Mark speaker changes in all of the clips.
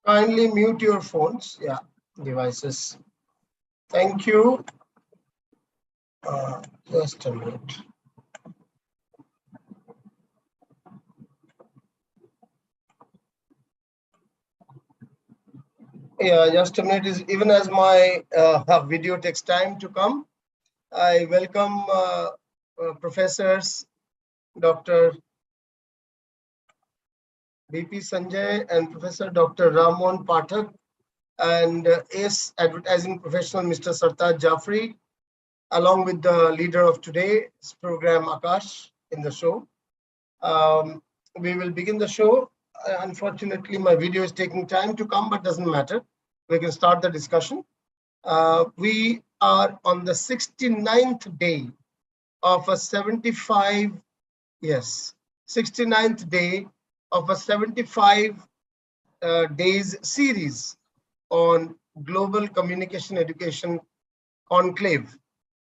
Speaker 1: Kindly mute your phones, devices. Thank you. Just a minute. Yeah, just a minute. Is even as my video takes time to come. I welcome professors Dr. BP Sanjay and Professor Dr. Ramon Pathak and ACE advertising professional Mr. Sartaj Jafri, along with the leader of today's program, Akash, in the show. We will begin the show. Unfortunately, my video is taking time to come, but doesn't matter. We can start the discussion. We are on the 69th day of a 69th day of a 75 days series on Global Communication Education Conclave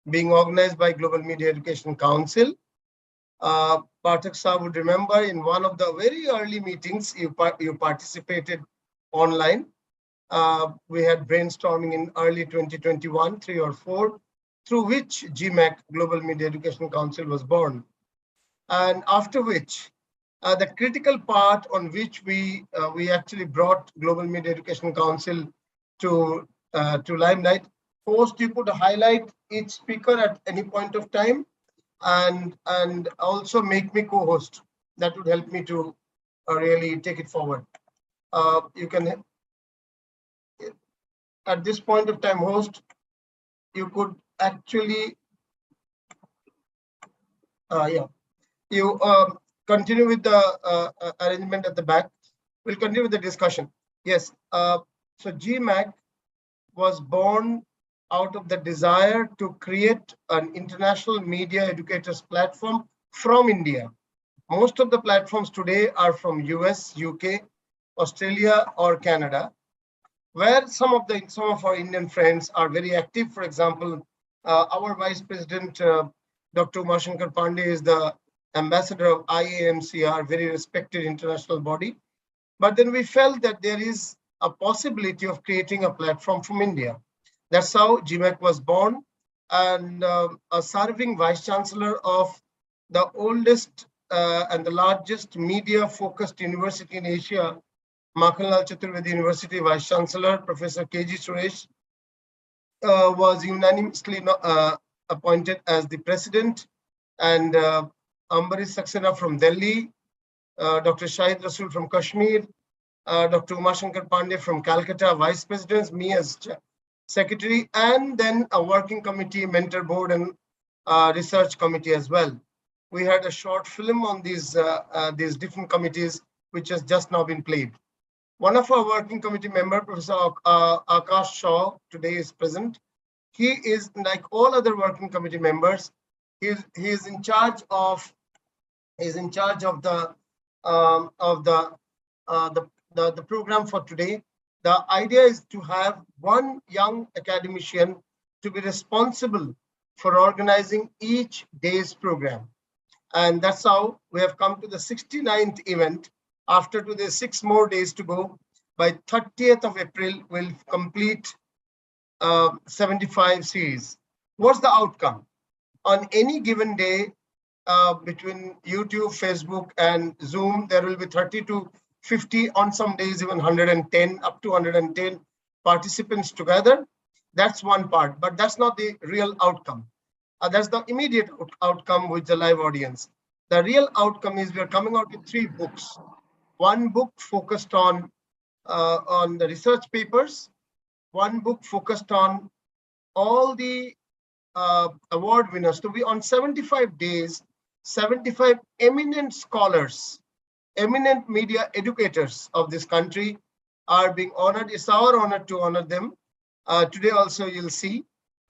Speaker 1: being organized by Global Media Education Council. Pathak Sir would remember in one of the very early meetings you participated online. We had brainstorming in early 2021, 3 or 4, through which GMAC, Global Media Education Council, was born. And after which, the critical part on which we actually brought Global Media Education Council to limelight. First, you could highlight each speaker at any point of time, and also make me co-host. That would help me to really take it forward. You can, at this point of time, host, you could actually, you continue with the arrangement at the back. We'll continue with the discussion. Yes, so GMAC was born out of the desire to create an international media educators platform from India. Most of the platforms today are from US, UK, Australia, or Canada, where some of our Indian friends are very active. For example, our Vice President, Dr. Umashankar Pandey, is the ambassador of IAMCR, very respected international body. But then we felt that there is a possibility of creating a platform from India. That's how GMAC was born, and a serving Vice Chancellor of the oldest and the largest media-focused university in Asia, Makhanlal Chaturvedi University Vice Chancellor, Professor K.G. Suresh, was unanimously appointed as the president, and Ambarish Saxena from Delhi, Dr. Shahid Rasool from Kashmir, Dr. Umashankar Pandey from Calcutta, vice presidents, me as secretary, and then a working committee, mentor board, and research committee as well. We had a short film on these different committees, which has just now been played. One of our working committee member, Professor Akash Shaw, today is present. He is, like all other working committee members, he is in charge of the program for today. The idea is to have one young academician to be responsible for organizing each day's program. And that's how we have come to the 69th event. After today, 6 more days to go. By 30th of April, we'll complete 75 series. What's the outcome? On any given day, between YouTube, Facebook, and Zoom, there will be 30 to 50, on some days even 110, up to 110 participants together. That's one part, but that's not the real outcome. That's the immediate outcome with the live audience. The real outcome is we are coming out with 3 books. One book focused on the research papers. One book focused on all the award winners. To be on 75 days, 75 eminent scholars, eminent media educators of this country are being honored. It's our honor to honor them. Today also you'll see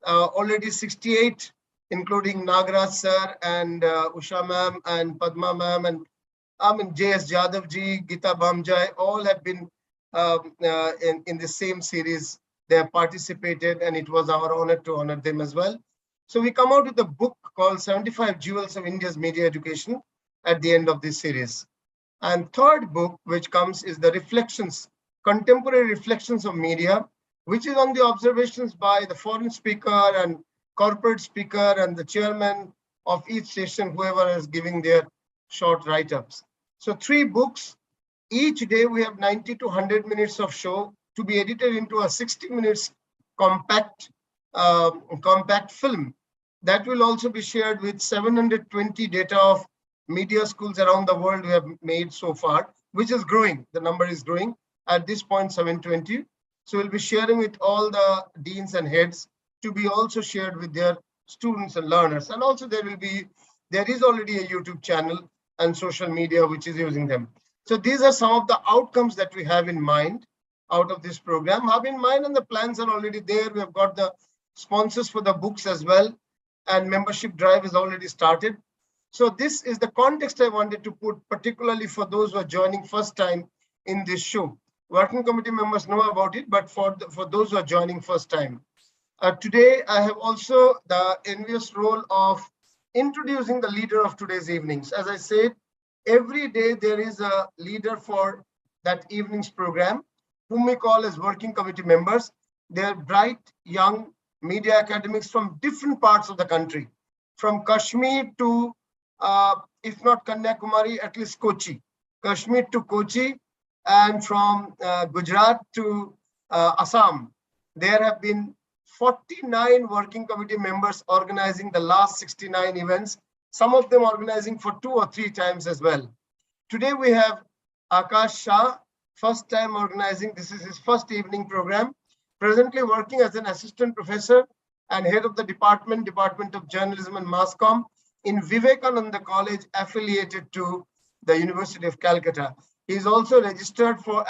Speaker 1: already 68, including Nagaraj sir and Usha ma'am and Padma ma'am and J.S. Jadhav ji, Gita Bamjai, all have been in the same series. They have participated, and it was our honor to honor them as well. So we come out with a book called 75 Jewels of India's Media Education at the end of this series. And third book, which comes, is the Reflections, Contemporary Reflections of Media, which is on the observations by the foreign speaker and corporate speaker and the chairman of each station, whoever is giving their short write-ups. So 3 books. Each day we have 90 to 100 minutes of show to be edited into a 60 minutes compact compact film that will also be shared with 720 data of media schools around the world we have made so far, which is growing. The number is growing at this point, 720. So we'll be sharing with all the deans and heads to be also shared with their students and learners. And also there is already a YouTube channel and social media which is using them. So these are some of the outcomes that we have in mind out of this program. Have in mind, and the plans are already there. We have got the sponsors for the books as well, and membership drive is already started. So this is the context I wanted to put, particularly for those who are joining first time in this show. Working committee members know about it, but for those who are joining first time. Today, I have also the envious role of introducing the leader of today's evenings. As I said, every day there is a leader for that evening's program, whom we call as working committee members. They are bright, young media academics from different parts of the country, from Kashmir to, if not Kanyakumari, at least Kochi. Kashmir to Kochi, and from Gujarat to Assam. There have been 49 working committee members organizing the last 69 events, some of them organizing for 2 or 3 times as well. Today we have Akash Shah, first time organizing. This is his first evening program, presently working as an assistant professor and head of the Department of Journalism and Mass Comm in Vivekananda College affiliated to the University of Calcutta. He is also registered for,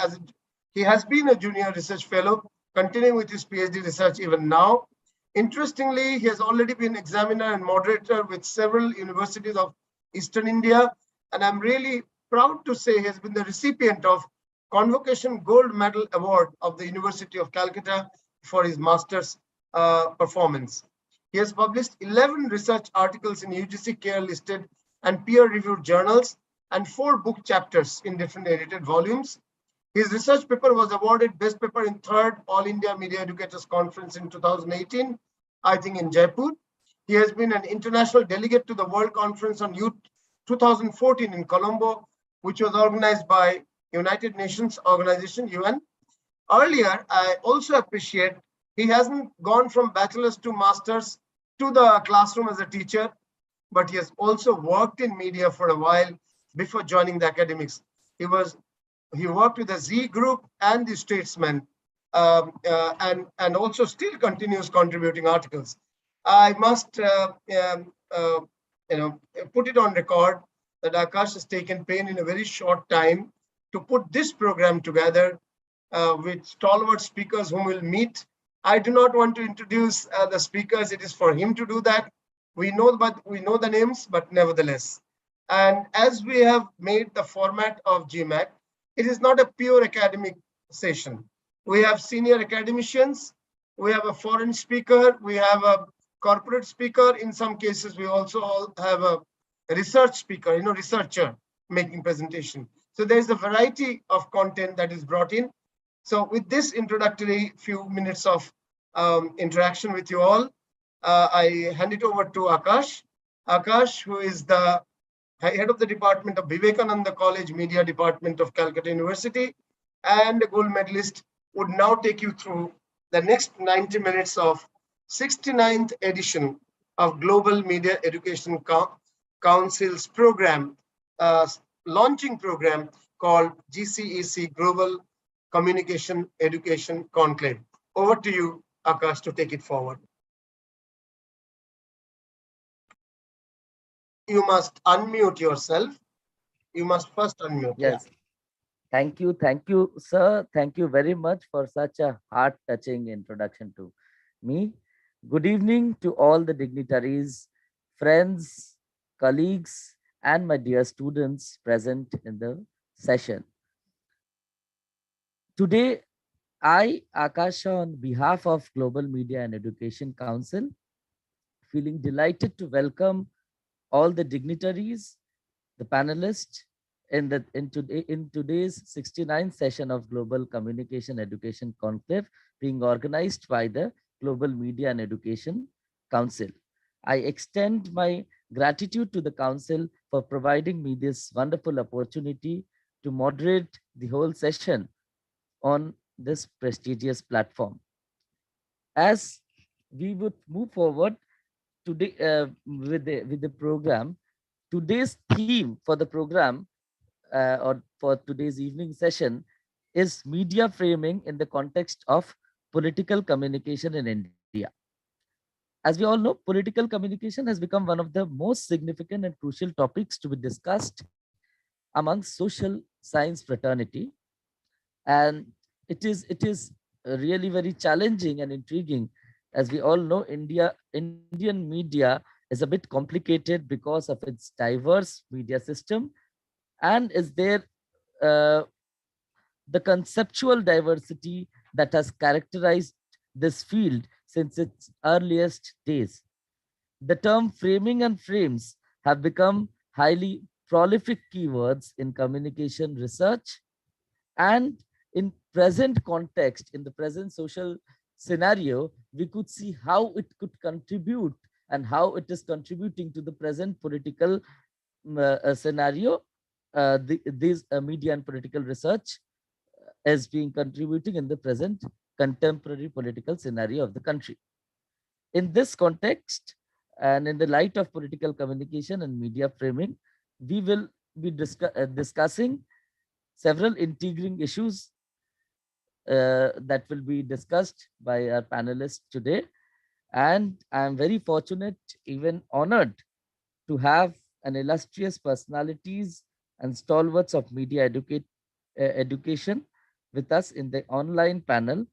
Speaker 1: he has been a junior research fellow, continuing with his PhD research even now. Interestingly, he has already been examiner and moderator with several universities of Eastern India, and I'm really proud to say he has been the recipient of Convocation Gold Medal Award of the University of Calcutta for his master's performance. He has published 11 research articles in UGC care listed and peer-reviewed journals and 4 book chapters in different edited volumes. His research paper was awarded Best Paper in 3rd All India Media Educators Conference in 2018, I think in Jaipur. He has been an international delegate to the World Conference on Youth 2014 in Colombo, which was organized by United Nations Organization, UN. Earlier, I also appreciate he hasn't gone from bachelor's to master's to the classroom as a teacher, but he has also worked in media for a while before joining the academics. He worked with the Z Group and the Statesman, and also still continues contributing articles. I must put it on record that Akash has taken pain in a very short time to put this program together with stalwart speakers whom we'll meet. I do not want to introduce the speakers. It is for him to do that. We know the names, but nevertheless. And as we have made the format of GMAT, it is not a pure academic session. We have senior academicians, we have a foreign speaker, we have a corporate speaker. In some cases, we also have a research speaker, researcher making presentation. So there's a variety of content that is brought in. So with this introductory few minutes of interaction with you all, I hand it over to Akash. Akash, who is the head of the Department of Vivekananda College Media Department of Calcutta University and a gold medalist, would now take you through the next 90 minutes of 69th edition of Global Media Education Council's program, launching program called GCEC, Global Communication Education Conclave. Over to you, Akash, to take it forward. You must unmute yourself. You must first unmute.
Speaker 2: Yes. Yeah. Thank you, sir. Thank you very much for such a heart-touching introduction to me. Good evening to all the dignitaries, friends, colleagues, and my dear students present in the session. Today, I, Akash, on behalf of Global Media and Education Council, feeling delighted to welcome all the dignitaries, the panelists in today's 69th session of Global Communication Education Conclave being organized by the Global Media and Education Council. I extend my gratitude to the Council for providing me this wonderful opportunity to moderate the whole session on this prestigious platform. As we would move forward today with the program, today's theme for the program or for today's evening session is media framing in the context of political communication in India. As we all know, political communication has become one of the most significant and crucial topics to be discussed among social science fraternity. And it is really very challenging and intriguing. As we all know, Indian media is a bit complicated because of its diverse media system, and is there uh, the conceptual diversity that has characterized this field since its earliest days. The term framing and frames have become highly prolific keywords in communication research, and in present context, in the present social scenario, we could see how it could contribute and how it is contributing to the present political scenario. These media and political research is being contributing in the present contemporary political scenario of the country. In this context, and in the light of political communication and media framing, we will be discussing several intriguing issues that will be discussed by our panelists today. And I'm very fortunate, even honored, to have an illustrious personalities and stalwarts of media education with us in the online panel.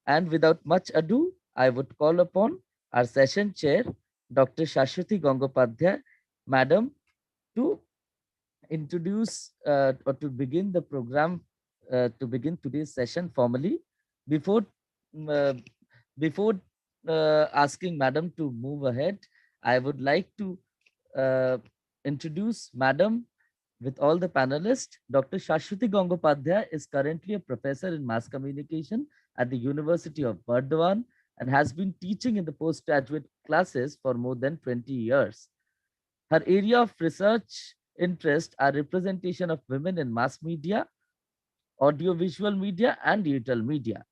Speaker 2: And without much ado, I would call upon our session chair, Dr. Shashwati Gangopadhyay, Madam, to introduce or to begin the program, to begin today's session formally. Before uh, before asking Madam to move ahead, I would like to uh, introduce Madam with all the panelists. Dr. Shashwati Gangopadhyay is currently a professor in mass communication at the University of Burdwan and has been teaching in the postgraduate classes for more than 20 years. Her area of research interest are representation of women in mass media, audiovisual media, and digital media.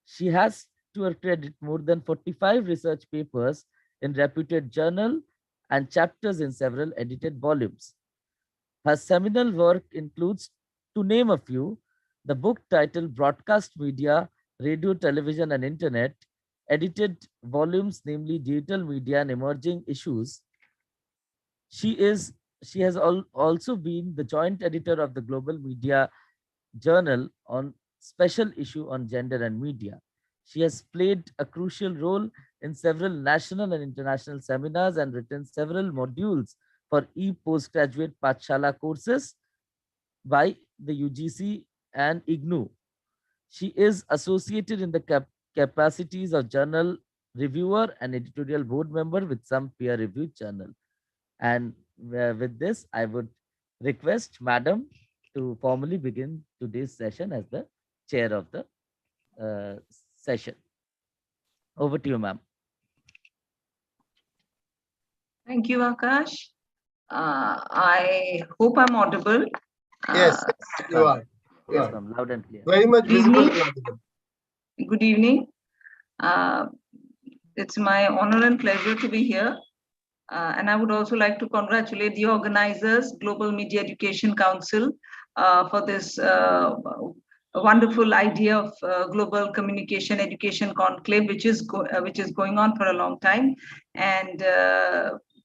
Speaker 2: She has, to her credit, more than 45 research papers in reputed journal and chapters in several edited volumes. Her seminal work includes, to name a few, the book titled Broadcast Media, Radio, Television, and Internet, edited volumes, namely Digital Media and Emerging Issues. She is she has also been the joint editor of the Global Media Journal on special issue on gender and media. She has played a crucial role in several national and international seminars and written several modules for e-postgraduate Pathshala courses by the UGC and IGNOU. She is associated in the capacities of journal reviewer and editorial board member with some peer-reviewed journal. And with this, I would request Madam to formally begin today's session as the chair of the session. Over to you, ma'am.
Speaker 3: Thank you, Akash. I hope I'm audible.
Speaker 1: Yes, you are.
Speaker 2: Yes, ma'am, loud and clear.
Speaker 1: Very much
Speaker 3: Good
Speaker 1: visible.
Speaker 3: evening.
Speaker 1: and audible.
Speaker 3: Good evening. It's my honor and pleasure to be here. And I would also like to congratulate the organizers, Global Media Education Council, for this wonderful idea of Global Communication Education Conclave, which is going on for a long time, and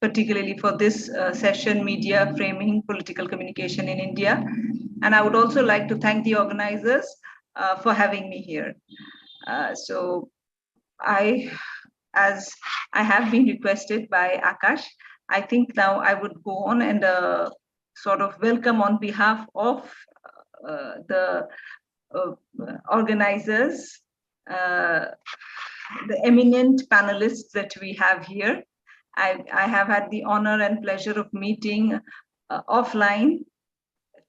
Speaker 3: particularly for this session, Media Framing Political Communication in India. And I would also like to thank the organizers for having me here. So as I have been requested by Akash, I think now I would go on and sort of welcome on behalf of the organizers, the eminent panelists that we have here. I have had the honor and pleasure of meeting offline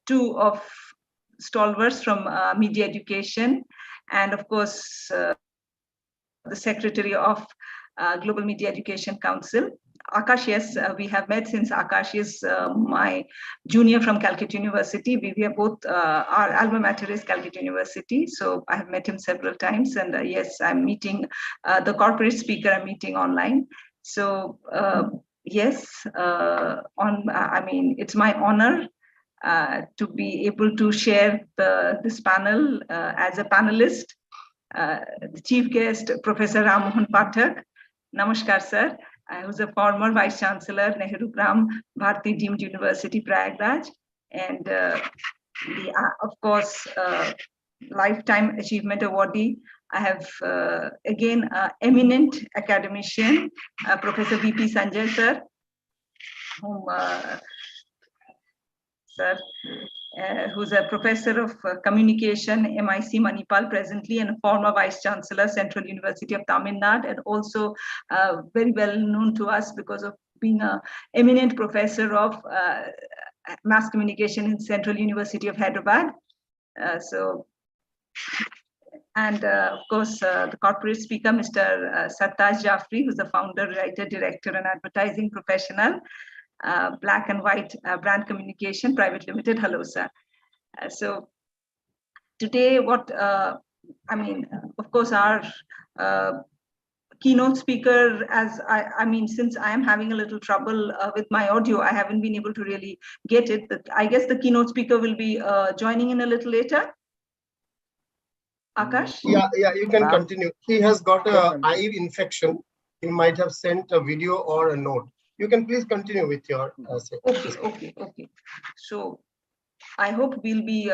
Speaker 3: two of stalwarts from media education, and of course, the secretary of Global Media Education Council. Akash, yes, we have met since Akash is my junior from Calcutta University. We are both, our alma mater is Calcutta University. So I have met him several times. And yes, I'm meeting the corporate speaker, I'm meeting online. So yes, I mean, it's my honor to be able to share this panel as a panelist. The chief guest, Professor Ram Mohan Pathak. Namaskar, sir. Who's a former Vice Chancellor, Nehru Gram Bharati Deemed University, Prayagraj. And of course, Lifetime Achievement Awardee. I have, again, eminent academician, Professor V.P. Sanjay, sir, whom, sir, who's a professor of communication, MIC Manipal presently, and a former vice chancellor, Central University of Tamil Nadu, and also very well known to us because of being an eminent professor of mass communication in Central University of Hyderabad. And of course, the corporate speaker, Mr. Sartaj Jaffrey, who's the founder, writer, director, and advertising professional. Black and White Brand Communication Private Limited. Hello, sir. So today, what I mean, of course, our keynote speaker, as I mean, since I am having a little trouble with my audio, I haven't been able to really get it. But I guess the keynote speaker will be joining in a little later. Akash?
Speaker 1: Yeah, you can continue. He has got an eye infection. He might have sent a video or a note. You can please continue with your
Speaker 3: Okay. So I hope we'll be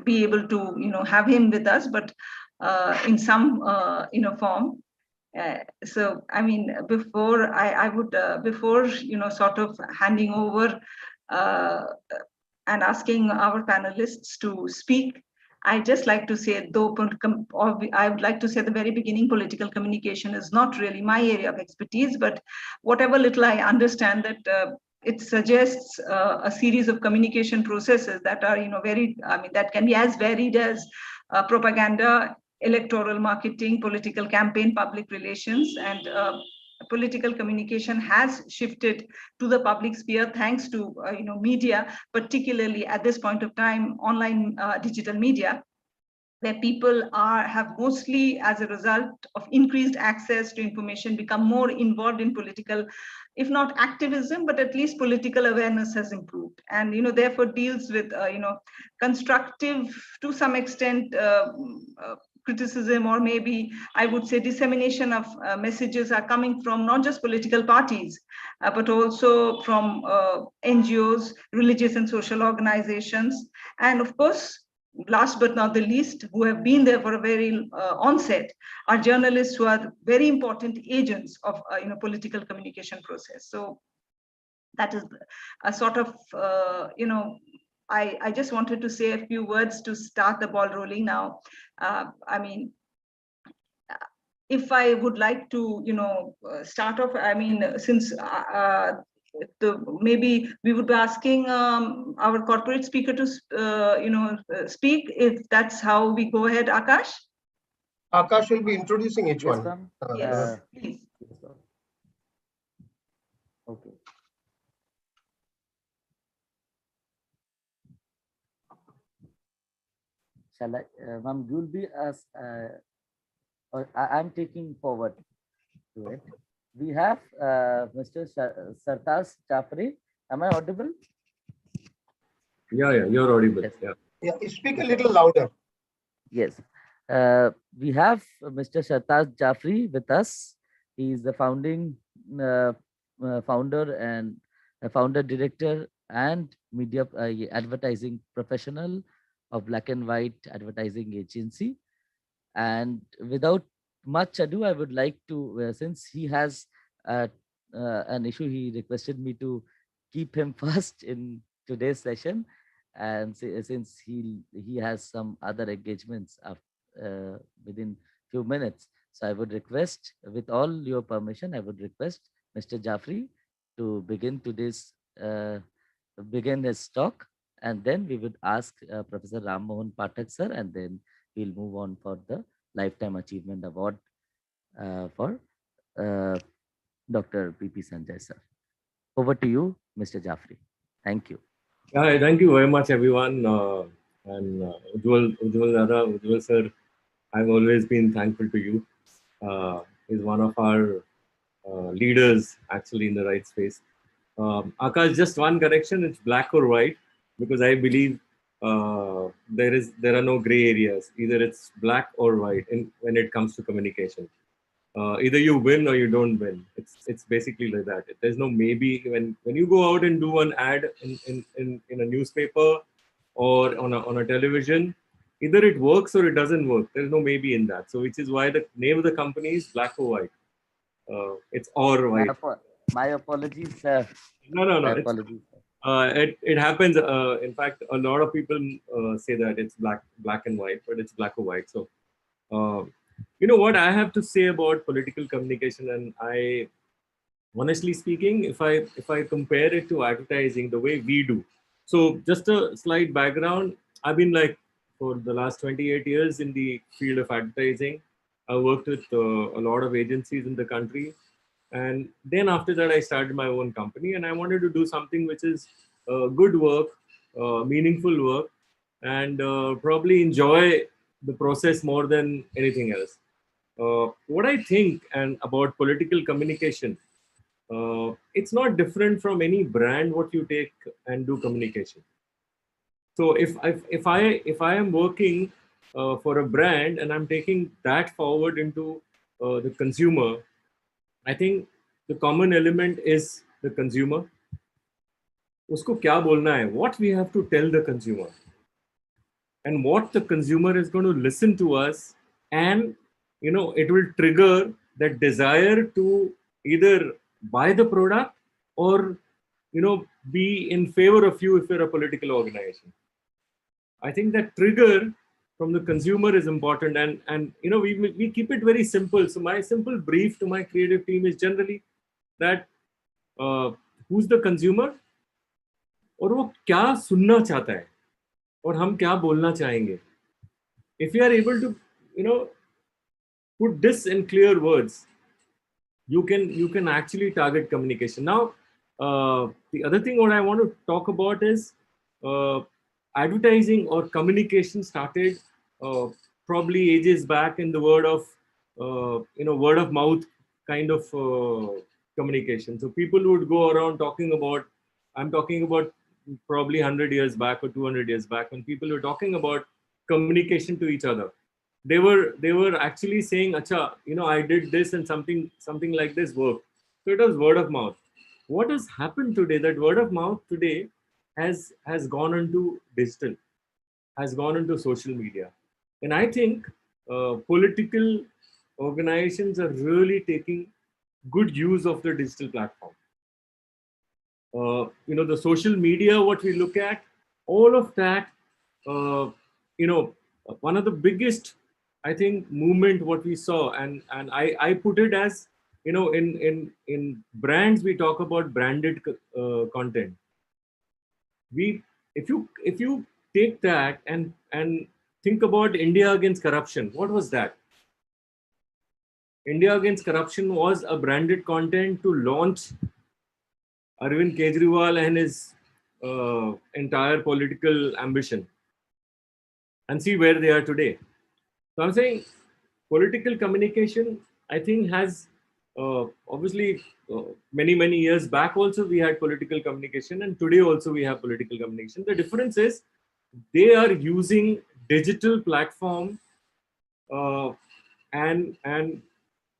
Speaker 3: able to have him with us, but in some form. So I mean, before I would before sort of handing over and asking our panelists to speak, I just like to say, though, I would like to say at the very beginning, political communication is not really my area of expertise, but whatever little I understand that it suggests a series of communication processes that are, that can be as varied as propaganda, electoral marketing, political campaign, public relations, and political communication has shifted to the public sphere thanks to media, particularly at this point of time, online digital media, where people have mostly, as a result of increased access to information, become more involved in political, if not activism, but at least political awareness has improved, and therefore deals with constructive, to some extent, criticism, or maybe I would say dissemination of messages are coming from not just political parties, but also from NGOs, religious and social organizations, and of course, last but not the least, who have been there for a very onset, are journalists who are very important agents of political communication process. So that is a sort of I just wanted to say a few words to start the ball rolling now. I mean, if I would like to start off, I mean, since maybe we would be asking our corporate speaker to speak, if that's how we go ahead. Akash?
Speaker 1: Akash will be introducing each one.
Speaker 3: Yes, please.
Speaker 2: Okay. Shall I, ma'am, you'll be as, or I'm taking forward to it. We have Mr. Sartaj Jaffrey. Am I audible?
Speaker 4: Yeah, you're audible.
Speaker 2: Yes.
Speaker 1: Yeah, speak a little louder.
Speaker 2: Yes. We have Mr. Sartaj Jaffrey with us. He is the founding founder and founder director and media advertising professional of Black and White Advertising Agency. And without much ado, I would like to, since he has an issue, he requested me to keep him first in today's session. And since he has some other engagements within few minutes, so I would request, with all your permission, I would request Mr. Jaffrey to begin his talk, and then we would ask Professor Ram Mohan Pathak sir, and then we'll move on for the Lifetime Achievement Award for Dr. P.P. Sanjay sir. Over to you, Mr. Jaffrey. Thank you.
Speaker 4: Thank you very much, everyone. Ujjwal Dada, Ujjwal sir, I've always been thankful to you. He's one of our leaders actually in the right space. Akash, just one correction, it's black or white, because I believe there are no gray areas. Either it's black or white when it comes to communication. Either you win or you don't win. It's basically like that. There's no maybe. When you go out and do an ad in a newspaper or on a television, either it works or it doesn't work. There's no maybe in that. So which is why the name of the company is black or white. It's or white.
Speaker 2: My apologies, sir.
Speaker 4: No.
Speaker 2: My apologies.
Speaker 4: It happens. In fact, a lot of people say that it's black and white, but it's black or white. So, you know what I have to say about political communication, and I, honestly speaking, if I compare it to advertising, the way we do. So, just a slight background. I've been like for the last 28 years in the field of advertising. I worked with a lot of agencies in the country. And then after that, I started my own company, and I wanted to do something which is good work, meaningful work, and probably enjoy the process more than anything else. What I think and about political communication, it's not different from any brand what you take and do communication. So if I am working for a brand and I'm taking that forward into the consumer, I think the common element is the consumer. Usko kya bolna hai? What we have to tell the consumer, and what the consumer is going to listen to us, and it will trigger that desire to either buy the product or be in favor of you if you're a political organization. I think that trigger from the consumer is important, and we keep it very simple. So my simple brief to my creative team is generally that who's the consumer और वो क्या सुनना चाहता है और हम क्या बोलना चाहेंगे. If you are able to put this in clear words, you can actually target communication. Now the other thing what I want to talk about is advertising or communication started probably ages back in the word of mouth kind of communication. So people would go around talking about, I'm talking about probably 100 years back or 200 years back, when people were talking about communication to each other. They were actually saying, "Acha, I did this and something like this worked." So it was word of mouth. What has happened today? That word of mouth today has gone into digital, has gone into social media, and I think political organizations are really taking good use of the digital platform. The social media, what we look at, all of that, one of the biggest, I think, movement what we saw, and I put it as, in brands, we talk about branded content. If you take that and think about India Against Corruption, what was that? India Against Corruption was a branded content to launch Arvind Kejriwal and his entire political ambition, and see where they are today. So I'm saying political communication, I think, has obviously many years back also we had political communication, and today also we have political communication. The difference is they are using digital platform and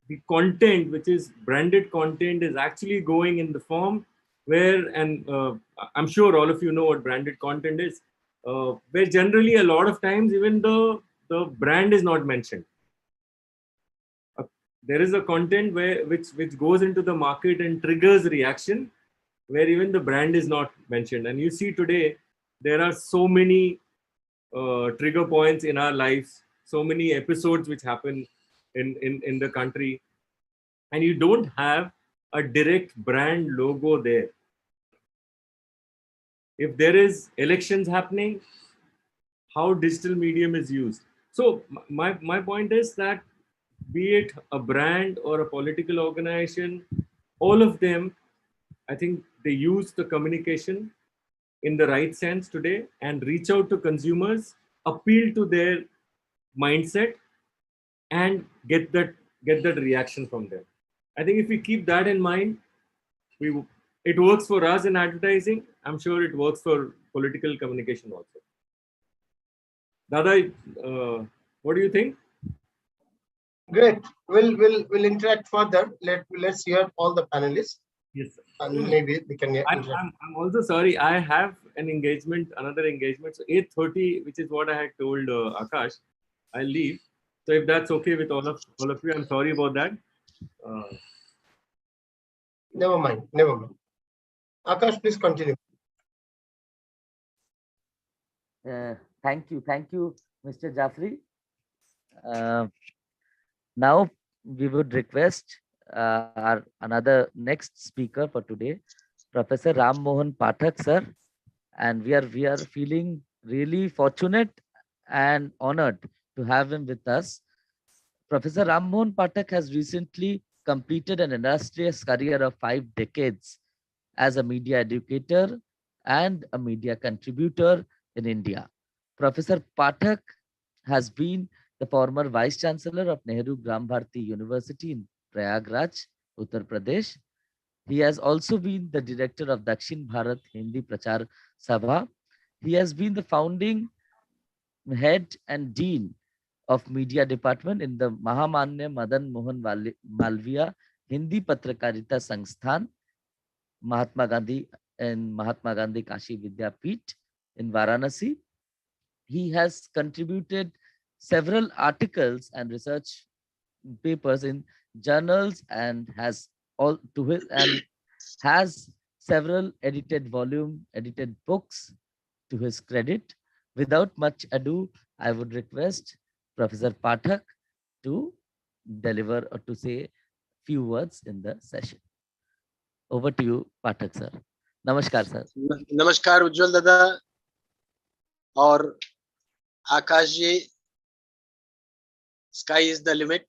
Speaker 4: the content, which is branded content, is actually going in the form where, and I'm sure all of you know what branded content is, where generally a lot of times even the brand is not mentioned. There is a content which goes into the market and triggers reaction, where even the brand is not mentioned. And you see today there are so many trigger points in our lives, so many episodes which happen in the country, and you don't have a direct brand logo there. If there is elections happening, how digital medium is used. So my point is that be it a brand or a political organization, all of them, I think they use the communication in the right sense today and reach out to consumers, appeal to their mindset, and get that reaction from them. I think if we keep that in mind, it works for us in advertising. I'm sure it works for political communication also. Dada, what do you think?
Speaker 1: Great. We'll interact further. Let's hear all the panelists.
Speaker 4: Yes, sir.
Speaker 1: And maybe we can interact.
Speaker 4: I'm also sorry. I have an engagement, another engagement. So 8:30, which is what I had told Akash, I'll leave. So if that's okay with all of you, I'm sorry about that.
Speaker 1: Never mind. Never mind. Akash, please continue.
Speaker 2: Thank you, Mr. Jaffrey. Now we would request our another next speaker for today, Professor Ram Mohan Pathak, sir, and we are feeling really fortunate and honored to have him with us. Professor Ram Mohan Pathak has recently completed an illustrious career of 5 decades as a media educator and a media contributor in India. Professor Pathak has been the former Vice Chancellor of Nehru Gram Bharati University in Prayagraj, Uttar Pradesh. He has also been the director of Dakshin Bharat Hindi Prachar Sabha. He has been the founding head and dean of media department in the Mahamanya Madan Mohan Malviya Hindi Patrakarita Sansthan, Mahatma Gandhi and Mahatma Gandhi Kashi Vidyapeeth in Varanasi. He has contributed several articles and research papers in journals and has several edited books to his credit. Without much ado, I would request Professor Pathak to deliver or to say few words in the session. Over to you, Pathak sir. Namaskar sir.
Speaker 5: Namaskar Ujjwal Dada और Akash ji. Sky is the limit,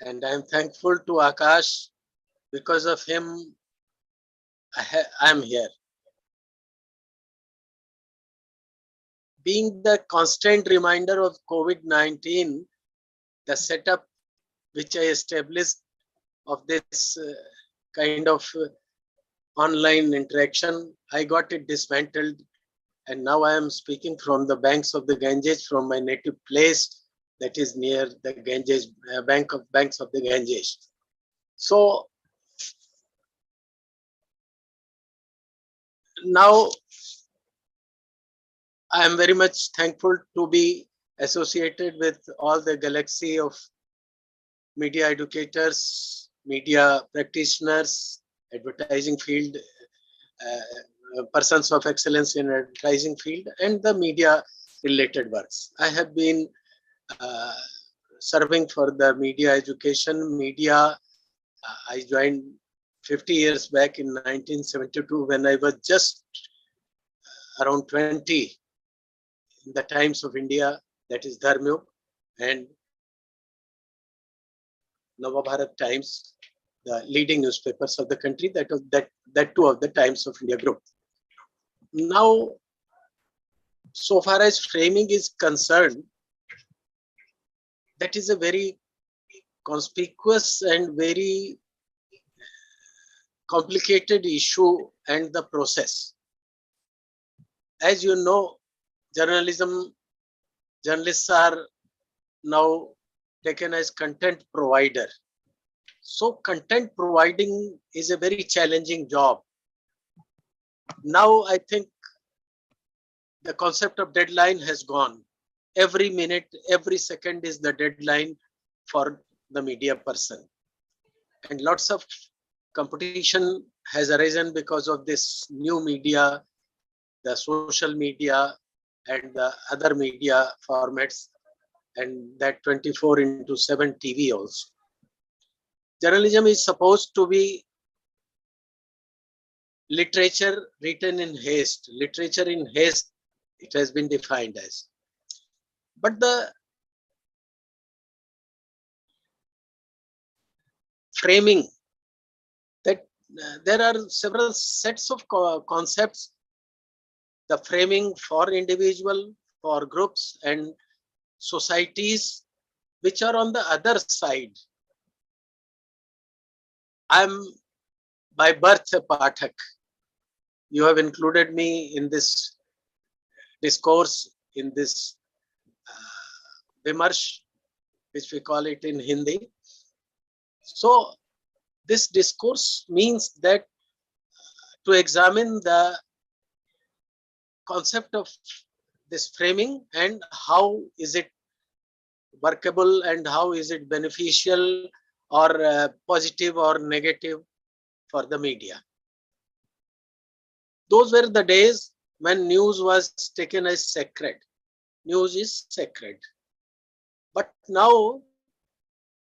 Speaker 5: and I am thankful to Akash. Because of him, I am here. Being the constant reminder of COVID-19, the setup which I established of this kind of online interaction, I got it dismantled. And now I am speaking from the banks of the Ganges, from my native place that is near the Ganges, banks of the Ganges. So now I am very much thankful to be associated with all the galaxy of media educators, media practitioners, advertising field, persons of excellence in advertising field, and the media related works. I have been serving for the media education. I joined 50 years back in 1972 when I was just around 20 in the Times of India, that is Dharmyug, and Navabharat Times, the leading newspapers of the country, that too of the Times of India group. Now, so far as framing is concerned, that is a very conspicuous and very complicated issue and the process. As you know, journalists are now taken as content provider. So content providing is a very challenging job. Now I think the concept of deadline has gone. Every minute, every second is the deadline for the media person. And lots of competition has arisen because of this new media, the social media and the other media formats, and that 24/7 TV also. Journalism is supposed to be literature written in haste. Literature in haste, it has been defined as. But the framing, that there are several sets of concepts, the framing for individual, for groups and societies, which are on the other side. I'm by birth a Pathak. You have included me in this discourse, in this Vimarsh, which we call it in Hindi. So this discourse means that to examine the concept of this framing and how is it workable and how is it beneficial or positive or negative for the media. Those were the days when news was taken as sacred. News is sacred. But now,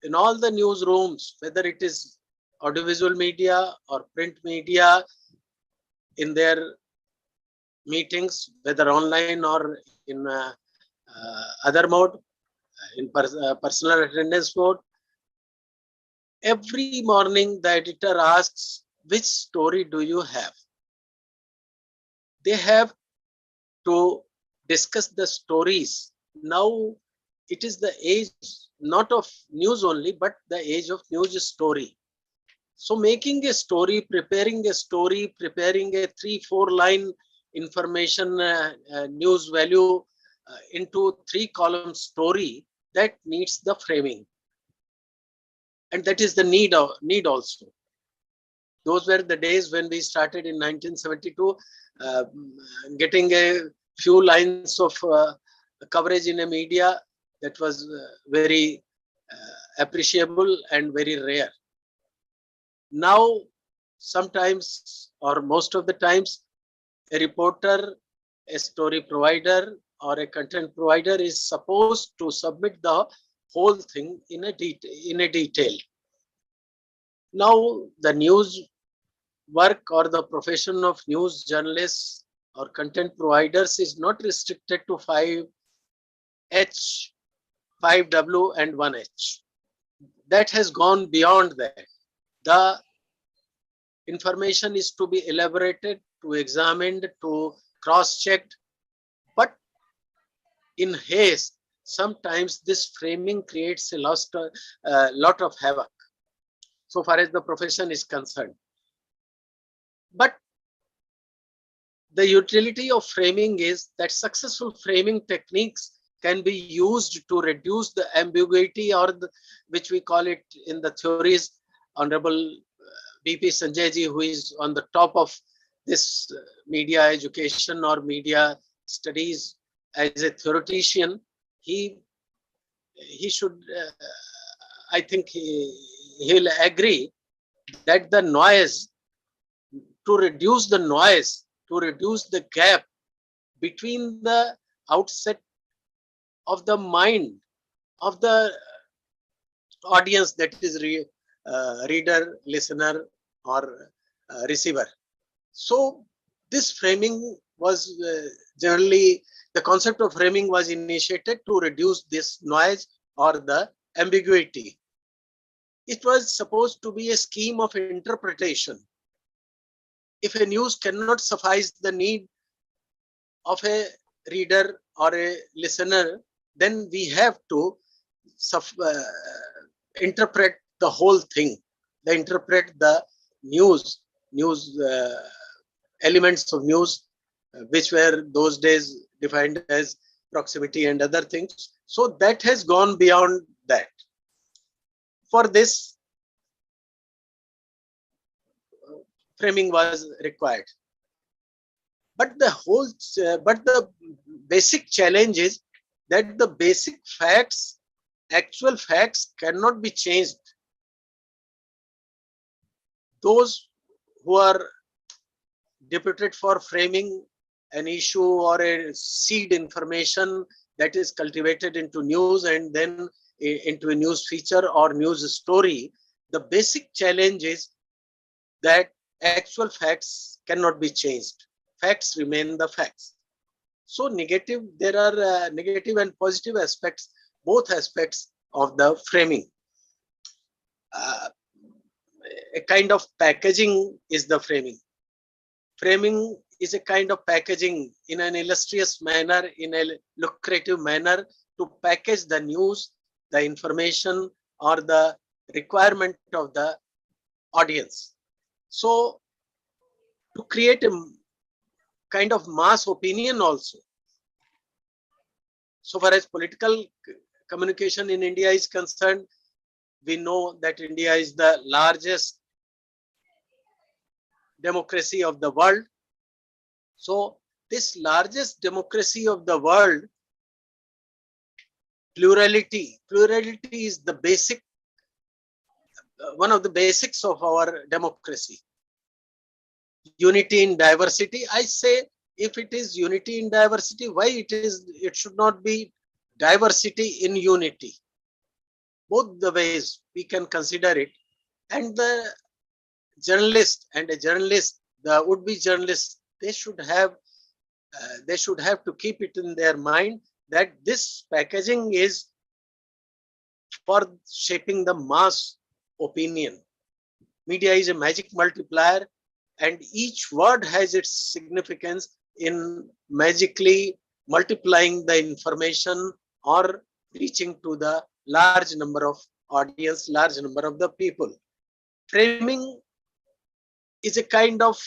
Speaker 5: in all the newsrooms, whether it is audiovisual media or print media, in their meetings, whether online or in other mode, in personal attendance mode, every morning the editor asks, which story do you have? They have to discuss the stories. Now it is the age not of news only, but the age of news story. So making a story, preparing a 3-4 line information news value into 3-column story, that needs the framing. And that is the need also. Those were the days when we started in 1972, getting a few lines of coverage in a media that was very appreciable and very rare. Now, sometimes or most of the times, a reporter, a story provider or a content provider is supposed to submit the whole thing in a detail. Now, the news work or the profession of news journalists or content providers is not restricted to 5H, 5W and 1H. That has gone beyond that. The information is to be elaborated, to examined, to cross-checked. But in haste, sometimes this framing creates a lot of havoc, so far as the profession is concerned. But the utility of framing is that successful framing techniques can be used to reduce the ambiguity, or which we call it in the theories. Honorable BP Sanjay ji, who is on the top of this media education or media studies as a theoretician, he should, I think he'll agree that the noise, to reduce the noise, to reduce the gap between the outset of the mind of the audience, that is reader, listener or receiver. So this framing was generally, the concept of framing was initiated to reduce this noise or the ambiguity. It was supposed to be a scheme of interpretation. If a news cannot suffice the need of a reader or a listener, then we have to interpret the whole thing, interpret the news elements of news, which were those days defined as proximity and other things. So that has gone beyond that. For this, framing was required. But the basic challenge is that the basic facts, actual facts, cannot be changed. Those who are deputed for framing an issue or a seed information that is cultivated into news and then into a news feature or news story, the basic challenge is that actual facts cannot be changed. Facts remain the facts. So there are negative and positive aspects, both aspects of the framing. A kind of packaging is the framing. Framing is a kind of packaging in an illustrious manner, in a lucrative manner, to package the news, the information, or the requirement of the audience. So to create a kind of mass opinion also. So far as political communication in India is concerned, we know that India is the largest democracy of the world. So this largest democracy of the world, plurality is the basic, one of the basics of our democracy. Unity in diversity. I say, if it is unity in diversity, why it should not be diversity in unity? Both the ways we can consider it. And the journalist and a journalist, the would-be journalist, they should have to keep it in their mind that this packaging is for shaping the mass opinion. Media is a magic multiplier, and each word has its significance in magically multiplying the information or reaching to the large number of audience, large number of the people. Framing is a kind of,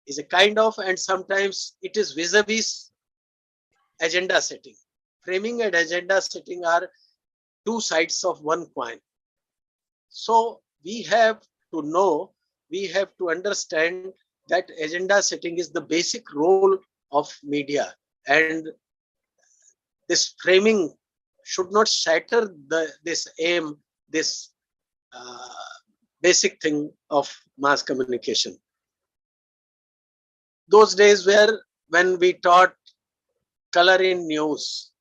Speaker 5: and sometimes it is vis-a-vis agenda setting. Framing and agenda setting are two sides of one coin. So we have to know, we have to understand that agenda setting is the basic role of media, and this framing should not shatter this aim, this basic thing of mass communication. Those days were when we taught color in news.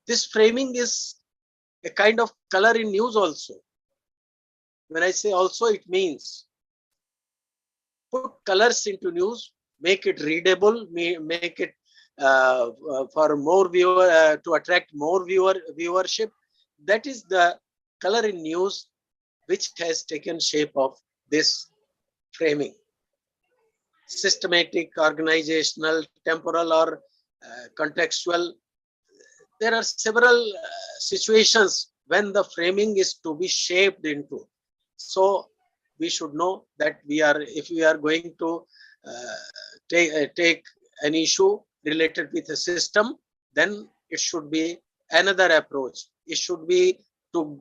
Speaker 5: This framing is a kind of color in news also. When I say also, it means put colors into news, make it readable, make it for more viewer, to attract more viewership. That is the color in news which has taken shape of this framing. Systematic, organizational, temporal, or contextual. There are several situations when the framing is to be shaped into. So we should know that if we are going to take an issue related with a system, then it should be another approach. It should be to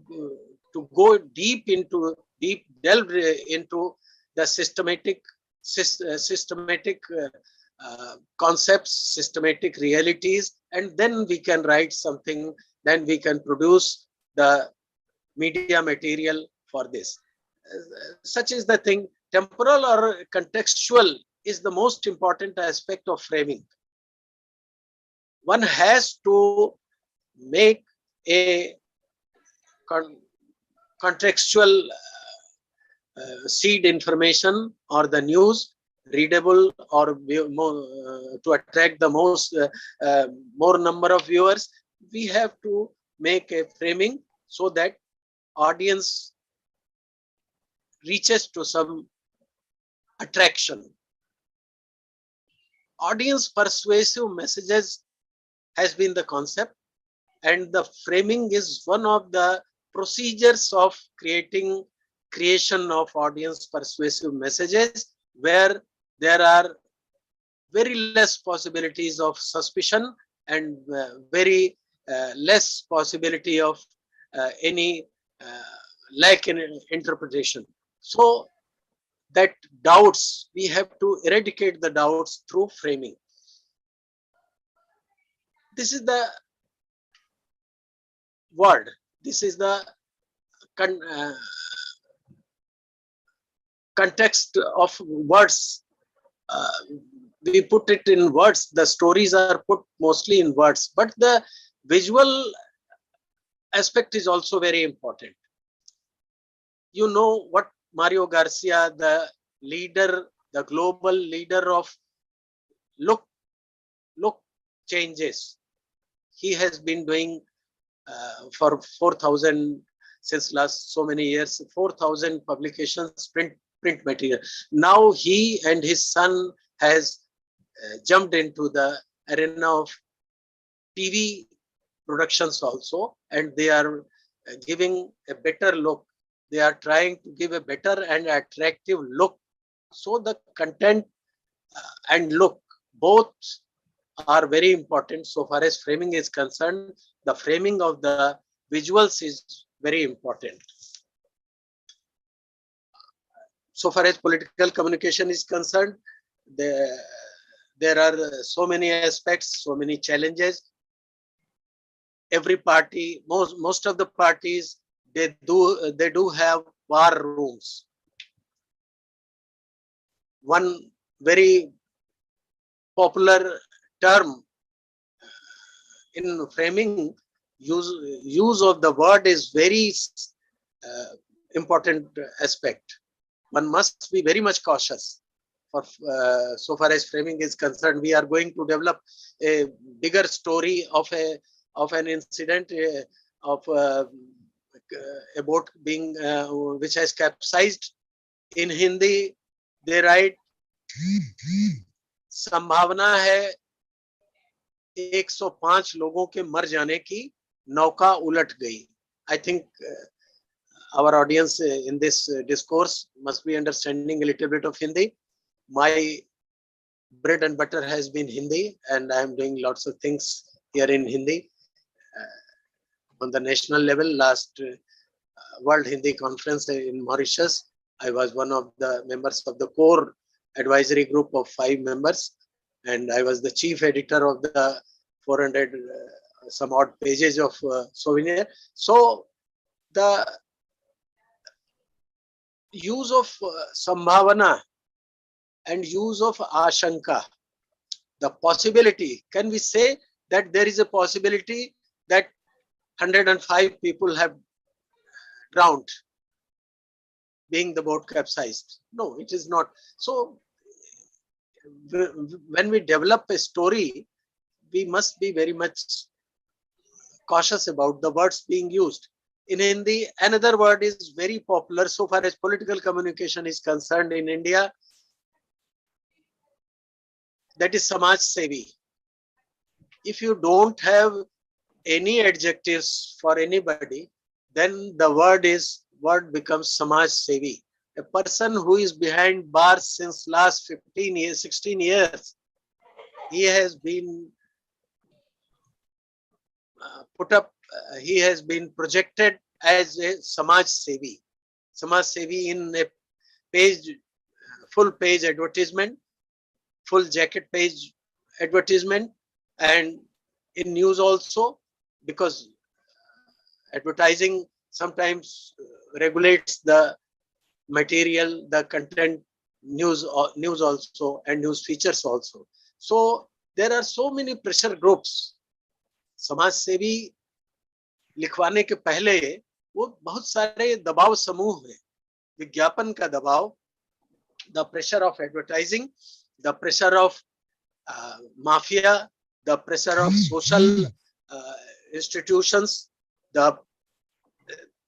Speaker 5: go delve into the systematic concepts, systematic realities, and then we can write something, then we can produce the media material for this. Such is the thing. Temporal or contextual is the most important aspect of framing. One has to make a contextual seed information or the news readable or to attract the more number of viewers. We have to make a framing so that audience reaches to some attraction. Audience persuasive messages has been the concept, and the framing is one of the procedures of creation of audience persuasive messages, where there are very less possibilities of suspicion and very less possibility of any lack in interpretation. So that doubts, we have to eradicate the doubts through framing. This is the word. This is the context of words. We put it in words. The stories are put mostly in words, but the visual aspect is also very important. you know what Mario Garcia, the leader, the global leader of look changes, he has been doing for 4,000 since last so many years, 4,000 publications, print material. Now he and his son has jumped into the arena of TV productions also, and they are giving a better look. They are trying to give a better and attractive look. So the content and look both are very important. So far as framing is concerned, the framing of the visuals is very important. So far as political communication is concerned, there are so many aspects, so many challenges. Every party, most of the parties, they do have war rooms. One very popular term in framing, use of the word is very important aspect. One must be very much cautious. For so far as framing is concerned, we are going to develop a bigger story of an incident of a boat being which has capsized. In Hindi, they write, संभावना है 105 लोगों के मर जाने की, नौका उलट गई. I think our audience in this discourse must be understanding a little bit of Hindi. My bread and butter has been Hindi, and I am doing lots of things here in Hindi. On the national level, last World Hindi Conference in Mauritius, I was one of the members of the core advisory group of 5 members, and I was the chief editor of the 400 some odd pages of souvenir. So the use of sambhavana and use of ashanka, the possibility, can we say that there is a possibility that 105 people have drowned being the boat capsized? No, it is not. So when we develop a story, we must be very much cautious about the words being used. In Hindi, another word is very popular so far as political communication is concerned in India, that is Samaj Sevi. If you don't have any adjectives for anybody, then the word becomes Samaj Sevi. A person who is behind bars since last 15 years, 16 years, he has been put up, he has been projected as a Samaj Sevi. Samaj Sevi in a page, full page advertisement, full jacket page advertisement, and in news also, because advertising sometimes regulates the material, the content, news also, and news features also. So there are so many pressure groups. समाज सेवी लिखवाने के पहले वो बहुत सारे दबाव समूह हैं. विज्ञापन का दबाव, the pressure of advertising, the pressure of mafia, the pressure of social institutions, the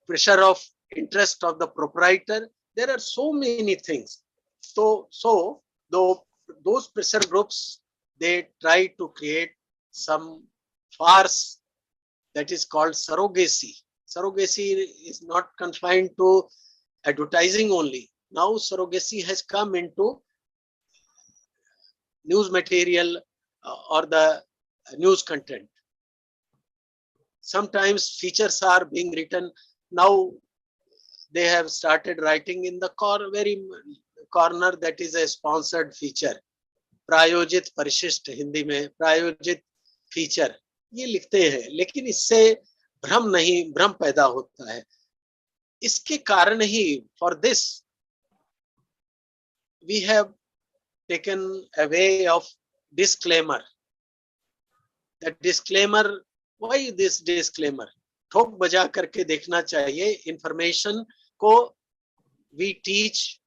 Speaker 5: pressure of interest of the proprietor. There are so many things. So those pressure groups, they try to create some farce that is called surrogacy. Surrogacy is not confined to advertising only. Now surrogacy has come into news material or the news content. Sometimes features are being written. Now they have started writing in the very corner, that is a sponsored feature. प्रायोजित परिशिष्ट, हिंदी में प्रायोजित feature, ये लिखते हैं, लेकिन इससे भ्रम पैदा होता है. इसके कारण ही, for this we have taken a way of disclaimer. The disclaimer, why this disclaimer? ठोक बजा करके देखना चाहिए, इंफॉर्मेशन को we teach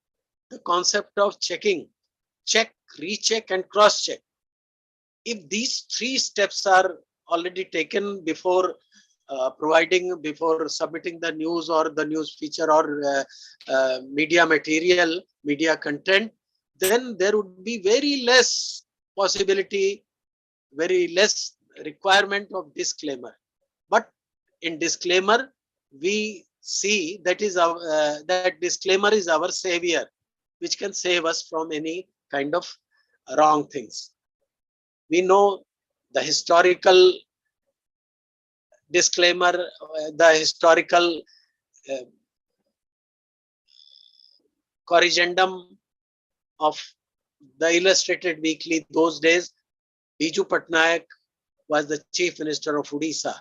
Speaker 5: the concept of checking, check, recheck, and cross-check. If these 3 steps are already taken before before submitting the news or the news feature or media material, media content, then there would be very less possibility, very less requirement of disclaimer. But in disclaimer, we see that that disclaimer is our savior, which can save us from any kind of wrong things. We know the historical disclaimer, the historical corrigendum of the Illustrated Weekly those days. Biju Patnaik was the Chief Minister of Odisha.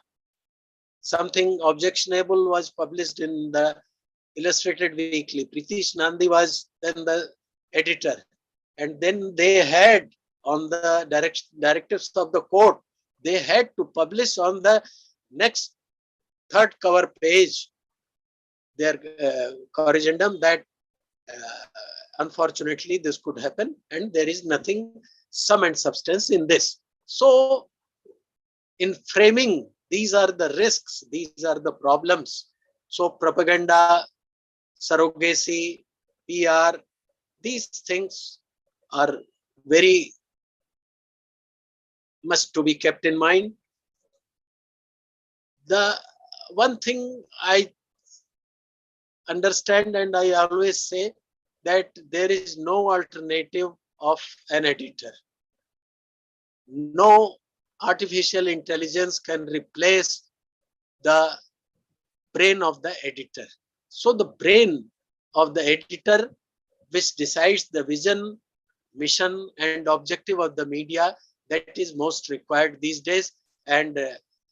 Speaker 5: Something objectionable was published in the Illustrated Weekly. Pritish Nandi was then the editor. And then they had, on the directives of the court, they had to publish on the next 3rd cover page their corrigendum that unfortunately this could happen, and there is nothing sum and substance in this. So in framing, these are the risks, these are the problems. So propaganda, surrogacy, PR, these things are very much to be kept in mind. The one thing I understand, and I always say, that there is no alternative of an editor. No artificial intelligence can replace the brain of the editor. So the brain of the editor, which decides the vision, mission, and objective of the media, that is most required these days. And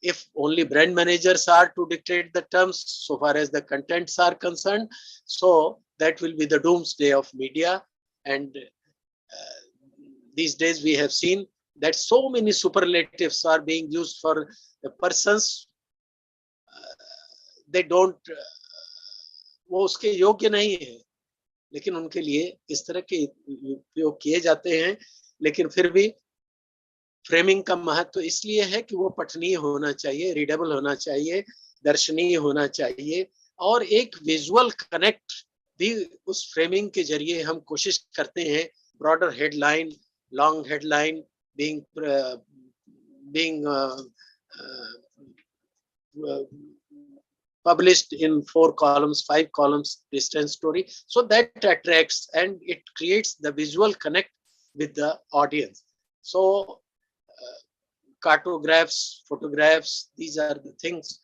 Speaker 5: if only brand managers are to dictate the terms so far as the contents are concerned, so that will be the doomsday of media. And these days we have seen that so many superlatives are being used for persons. They don't, वो उसके योग्य नहीं है, लेकिन उनके लिए इस तरह के उपयोग किए जाते हैं. लेकिन फिर भी फ्रेमिंग का महत्व इसलिए है कि वो पठनीय होना चाहिए, रीडेबल होना चाहिए, दर्शनीय होना चाहिए, और एक विजुअल कनेक्ट भी उस फ्रेमिंग के जरिए हम कोशिश करते हैं. Broader headline, long headline being published in 4 columns, 5 columns distance story, so that attracts and it creates the visual connect with the audience. So cartographs, photographs, these are the things,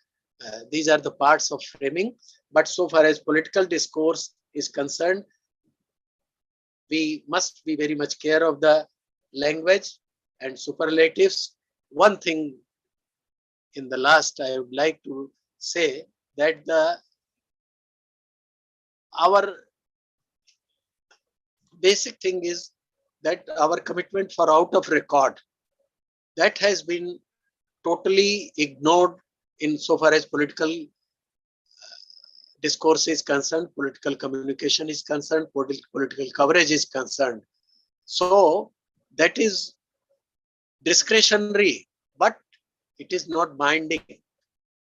Speaker 5: these are the parts of framing. But so far as political discourse is concerned, we must be very much care of the language and superlatives. One thing in the last I would like to say, that our basic thing is that our commitment for out of record, that has been totally ignored in so far as political discourse is concerned, political communication is concerned, political coverage is concerned. So that is discretionary, but it is not binding.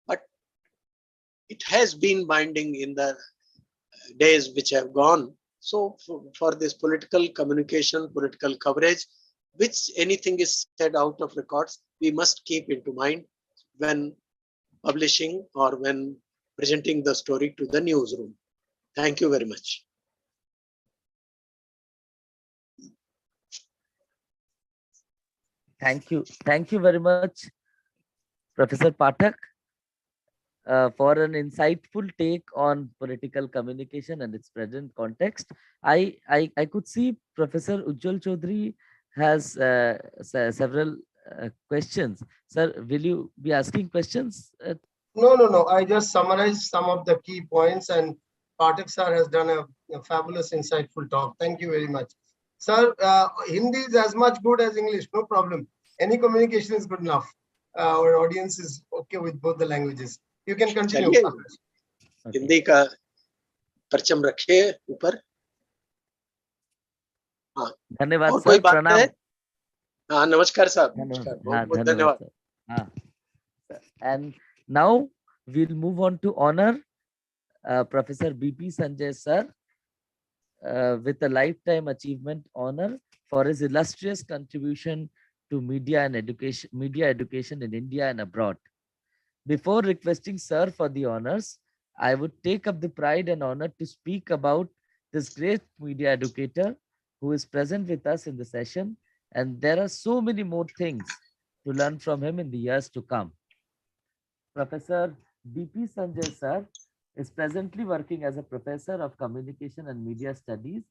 Speaker 5: But it has been binding in the days which have gone. So for this political communication, political coverage, which anything is said out of records, we must keep into mind when publishing or when presenting the story to the newsroom. Thank you very much.
Speaker 2: Thank you. Thank you very much, Professor Pathak, for an insightful take on political communication and its present context. I could see Professor Ujjwal Chaudhary has several questions. Sir, will you be asking questions?
Speaker 1: No. I just summarized some of the key points, and Pathak sir has done a fabulous, insightful talk. Thank you very much. Sir, Hindi is as much good as English, no problem. Any communication is good enough. Our audience is okay with both the languages. You can continue.
Speaker 5: Hindi का परचम रखे ऊपर। हाँ,
Speaker 2: धन्यवाद
Speaker 5: और कोई
Speaker 2: sir,
Speaker 5: बात
Speaker 2: प्रणाम।
Speaker 5: है? हाँ, नमस्कार साहब,
Speaker 2: धन्यवाद,
Speaker 5: नमस्कार,
Speaker 2: हाँ,
Speaker 5: बहुत बहुत
Speaker 2: धन्यवाद
Speaker 5: धन्यवाद।
Speaker 2: सर, हाँ। And now we'll move on to honor Professor BP Sanjay sir with a lifetime achievement honor for his illustrious contribution to media education in India and abroad. Before requesting sir for the honors, I would take up the pride and honor to speak about this great media educator who is present with us in the session, and there are so many more things to learn from him in the years to come. Professor BP Sanjay sir is presently working as a professor of communication and media studies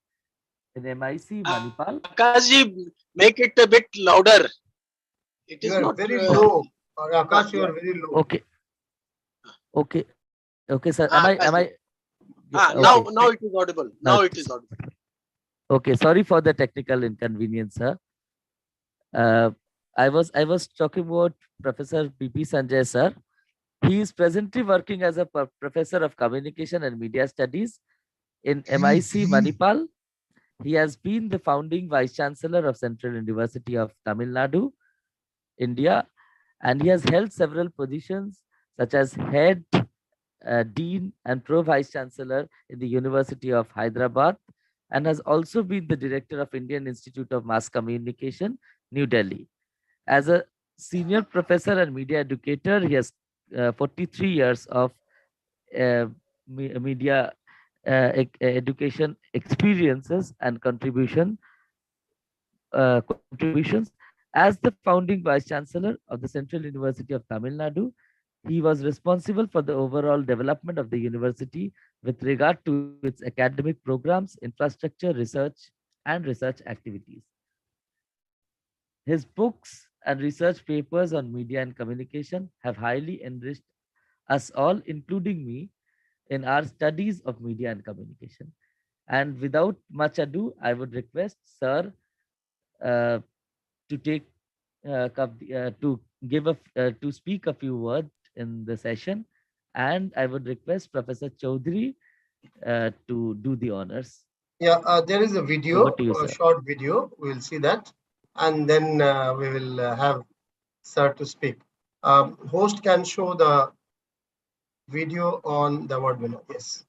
Speaker 2: in MIC Manipal.
Speaker 5: Akash ji, make it a bit louder. It
Speaker 1: You
Speaker 5: is
Speaker 1: are
Speaker 5: not
Speaker 1: very low. Akash, you
Speaker 5: yeah.
Speaker 1: are very low.
Speaker 2: Okay, sir. Am I?
Speaker 5: Ah,
Speaker 2: Okay.
Speaker 5: now it is audible. Now it is audible.
Speaker 2: Okay, sorry for the technical inconvenience, sir. I was talking about Professor PP Sanjay sir. He is presently working as a professor of communication and media studies in MIC Manipal. He has been the founding vice chancellor of Central University of Tamil Nadu, India, and he has held several positions such as head, dean, and pro vice chancellor in the University of Hyderabad, and has also been the director of Indian Institute of Mass Communication, New Delhi. As a senior professor and media educator, he has 43 years of media education experiences and contributions. As the founding vice chancellor of the Central University of Tamil Nadu, he was responsible for the overall development of the university with regard to its academic programs, infrastructure, research, and research activities. His books and research papers on media and communication have highly enriched us all, including me, in our studies of media and communication. And without much ado, I would request Sir to take to speak a few words in the session, and I would request Professor Chaudhary to do the honors.
Speaker 1: Yeah, there is a video,
Speaker 2: Over to you,
Speaker 1: a
Speaker 2: sir.
Speaker 1: short video. We'll see that, and then we will have sir to speak. Host can show the video on the word window. Yes.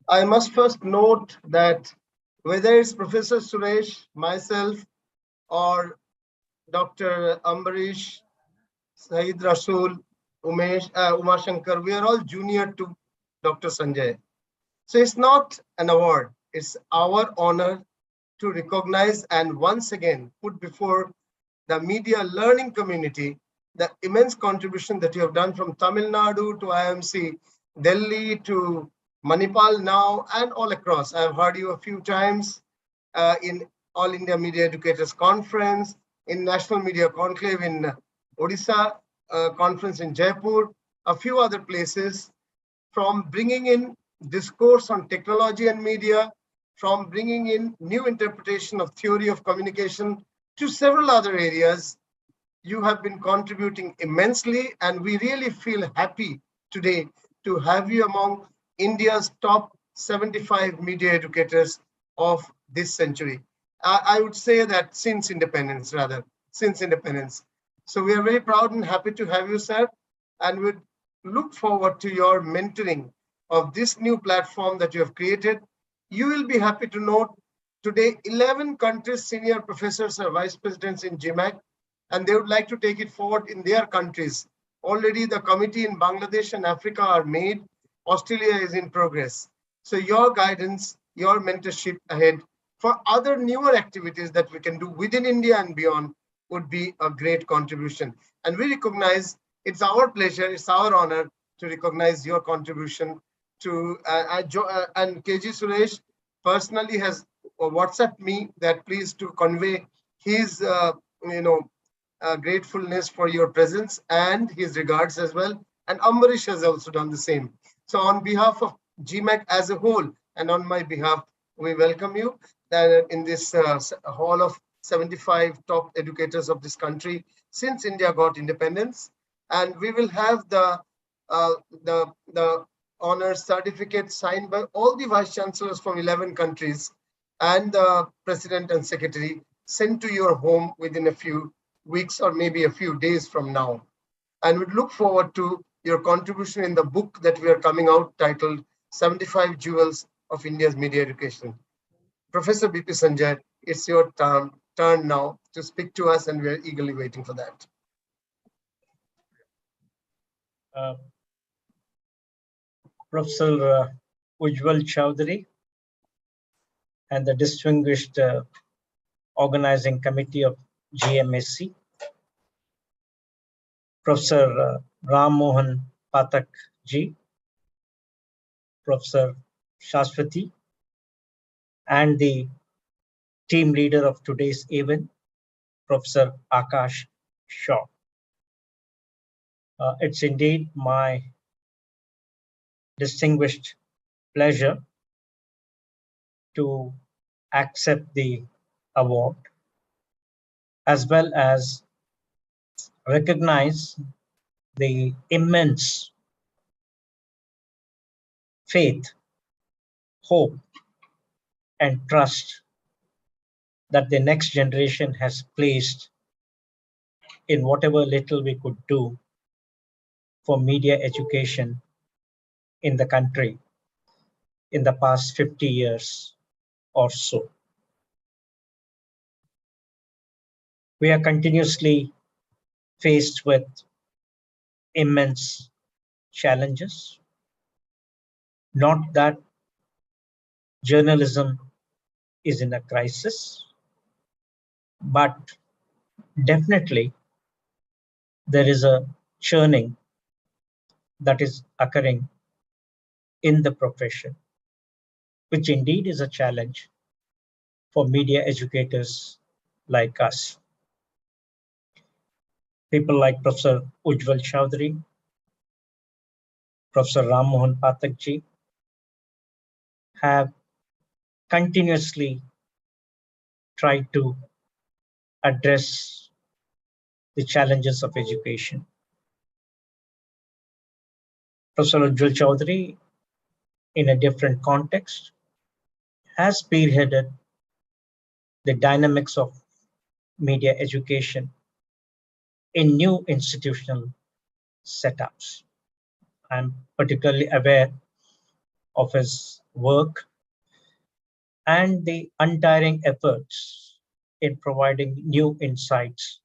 Speaker 1: I must first note that whether it's Professor Suresh, myself, or Dr. Ambarish, Saeed Rasool, Umar Shankar, we are all junior to Dr. Sanjay. So it's not an award, it's our honor to recognize and once again put before the media learning community the immense contribution that you have done from Tamil Nadu to IMC, Delhi to Manipal now, and all across. I've heard you a few times in All India Media Educators Conference, in National Media Conclave in Odisha, conference in Jaipur, a few other places, from bringing in discourse on technology and media, from bringing in new interpretation of theory of communication to several other areas. You have been contributing immensely, and we really feel happy today to have you among India's top 75 media educators of this century. I would say that since independence. So we are very proud and happy to have you, sir, and we look forward to your mentoring of this new platform that you have created. You will be happy to note Today, 11 countries' senior professors are vice presidents in GMAC, and they would like to take it forward in their countries. Already the committee in Bangladesh and Africa are made. Australia is in progress. So your guidance, your mentorship ahead for other newer activities that we can do within India and beyond would be a great contribution. And we recognize it's our pleasure, it's our honor to recognize your contribution to, and KG Suresh personally has WhatsApped me that please to convey his, gratefulness for your presence and his regards as well. And Ambarish has also done the same. So on behalf of GMAC as a whole, and on my behalf, we welcome you in this hall of 75 top educators of this country since India got independence. And we will have the honors certificate signed by all the vice chancellors from 11 countries and the president and secretary sent to your home within a few weeks or maybe a few days from now. And we look forward to your contribution in the book that we are coming out titled 75 Jewels of India's Media Education. Professor BP Sanjay, it's your turn now to speak to us, and we are eagerly waiting for that.
Speaker 6: Professor Ujjwal Chowdhury and the distinguished organizing committee of GMSC, Professor Ram Mohan Pathak ji, Professor Shashwati, and the team leader of today's event, Professor Akash Shaw. It's indeed my distinguished pleasure to accept the award, as well as recognize the immense faith, hope, and trust that the next generation has placed in whatever little we could do for media education in the country in the past 50 years or so. We are continuously faced with immense challenges. Not that journalism is in a crisis, but definitely there is a churning that is occurring in the profession, which indeed is a challenge for media educators like us. People like Professor Ujjwal Chowdhury, Professor Ram Mohan Pathak ji have continuously tried to address the challenges of education. Professor Ujjwal Chowdhury, in a different context, has spearheaded the dynamics of media education in new institutional setups. I'm particularly aware of his work and the untiring efforts in providing new insights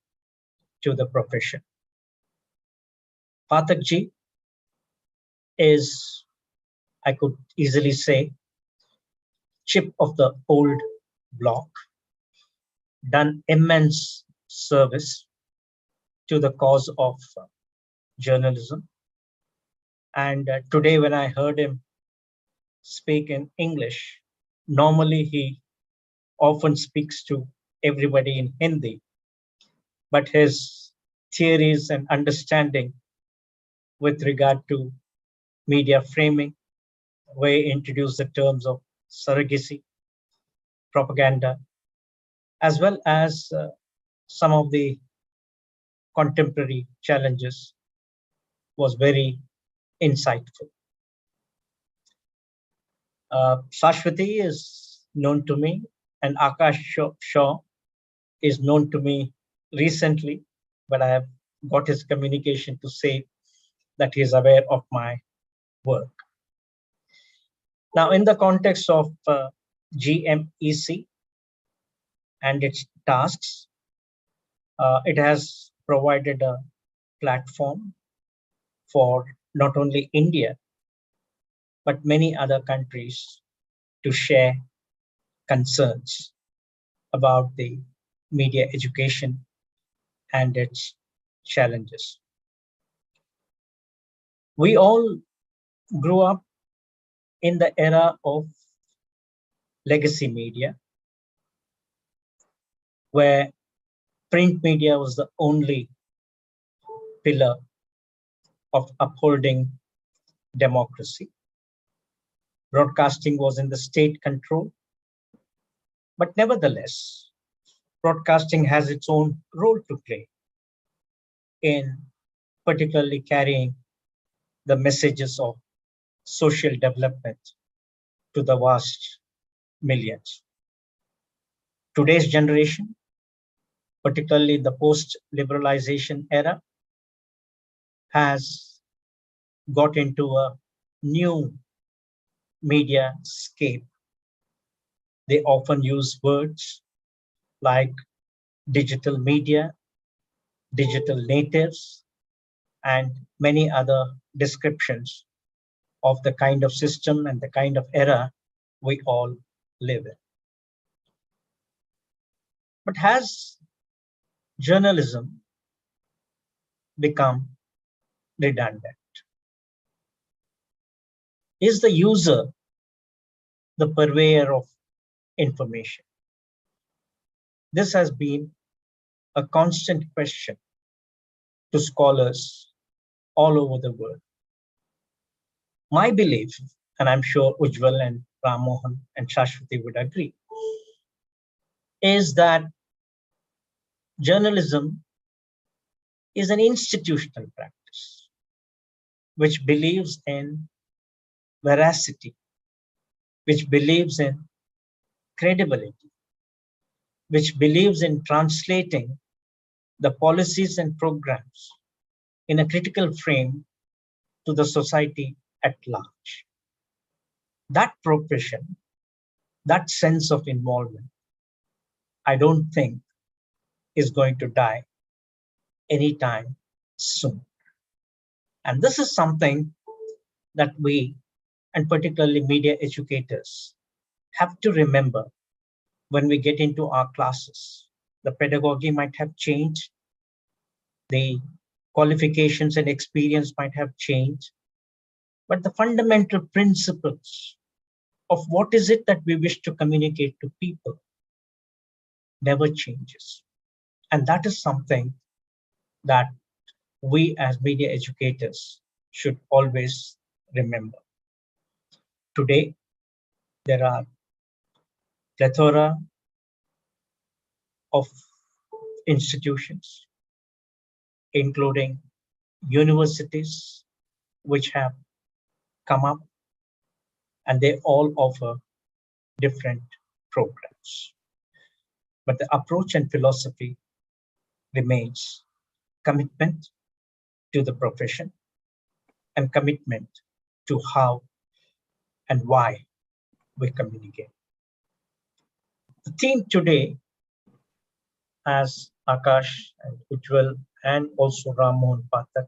Speaker 6: to the profession. Pathak ji is, I could easily say, chip of the old block, done immense service to the cause of journalism. And today when I heard him speak in English, normally he often speaks to everybody in Hindi, but his theories and understanding with regard to media framing, where he introduced the terms of surrogacy, propaganda, as well as some of the contemporary challenges, was very insightful. Shashwati is known to me, and Akash Shaw is known to me recently, but I have got his communication to say that he is aware of my work. Now, in the context of GMEC, and its tasks. It has provided a platform for not only India, but many other countries to share concerns about the media education and its challenges. We all grew up in the era of legacy media, where print media was the only pillar of upholding democracy. Broadcasting was in the state control, but nevertheless, broadcasting has its own role to play in particularly carrying the messages of social development to the vast millions. Today's generation, particularly the post-liberalization era, has got into a new media scape. They often use words like digital media, digital natives, and many other descriptions of the kind of system and the kind of era we all live in. But has journalism become redundant? Is the user the purveyor of information? This has been a constant question to scholars all over the world. My belief, and I'm sure Ujjwal and Ram Mohan and Shashwati would agree, is that journalism is an institutional practice which believes in veracity, which believes in credibility, which believes in translating the policies and programs in a critical frame to the society at large. That profession, that sense of involvement, I don't think is going to die anytime soon. And this is something that we, and particularly media educators, have to remember when we get into our classes. The pedagogy might have changed, the qualifications and experience might have changed, but the fundamental principles of what is it that we wish to communicate to people never changes. And that is something that we as media educators should always remember. Today, there are plethora of institutions, including universities, which have come up, and they all offer different programs. But the approach and philosophy remains commitment to the profession and commitment to how and why we communicate. The theme today, as Akash and Ujjwal and also Ram Mohan Pathak,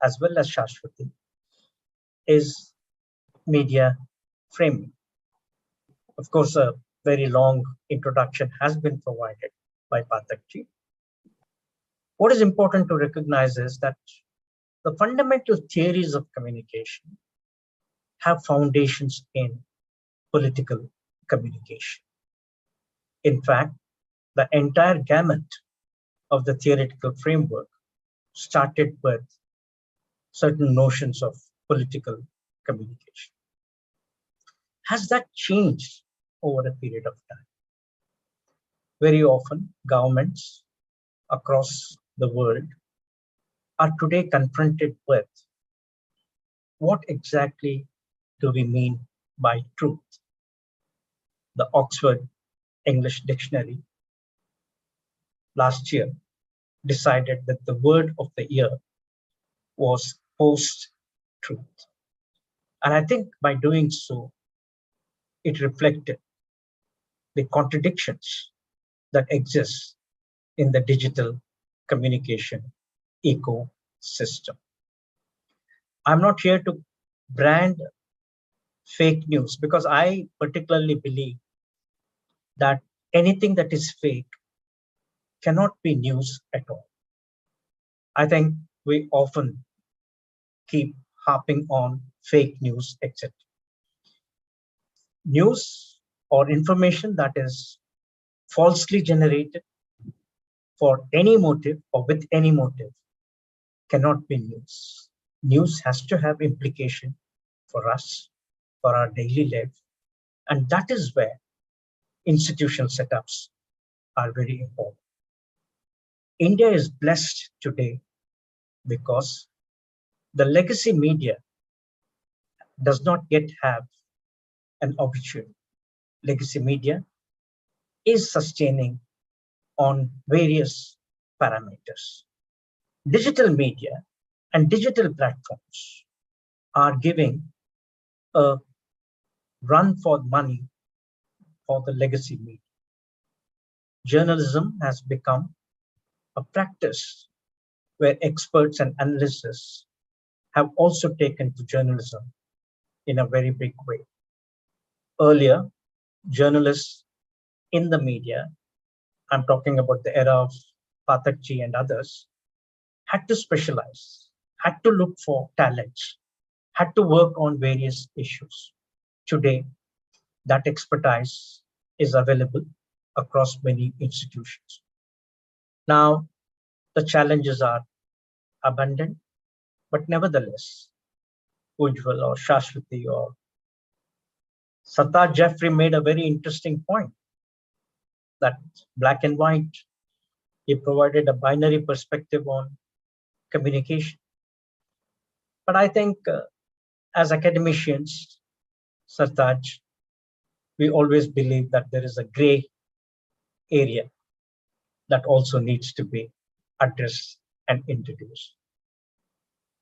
Speaker 6: as well as Shashwati, is media framing. Of course, a very long introduction has been provided by Pathakji. What is important to recognize is that the fundamental theories of communication have foundations in political communication. In fact, the entire gamut of the theoretical framework started with certain notions of political communication. Has that changed over a period of time? Very often, governments across the world are today confronted with what exactly do we mean by truth? The Oxford English Dictionary last year decided that the word of the year was post-truth. And I think by doing so, it reflected the contradictions that exists in the digital communication ecosystem. I'm not here to brand fake news, because I particularly believe that anything that is fake cannot be news at all. I think we often keep harping on fake news, etc. News or information that is falsely generated for any motive or with any motive cannot be news. News has to have implication for us, for our daily life, and that is where institutional setups are very important. India is blessed today because the legacy media does not yet have an opportunity. Legacy media is sustaining on various parameters. Digital media and digital platforms are giving a run for money for the legacy media. Journalism has become a practice where experts and analysts have also taken to journalism in a very big way. Earlier, journalists in the media, I'm talking about the era of Pathakji and others, had to specialize, had to look for talents, had to work on various issues. Today, that expertise is available across many institutions. Now, the challenges are abundant, but nevertheless, Ujjwal or Shashwati or Sartaj Jeffrey made a very interesting point that black and white, he provided a binary perspective on communication. But I think as academicians, Sartaj, we always believe that there is a gray area that also needs to be addressed and introduced.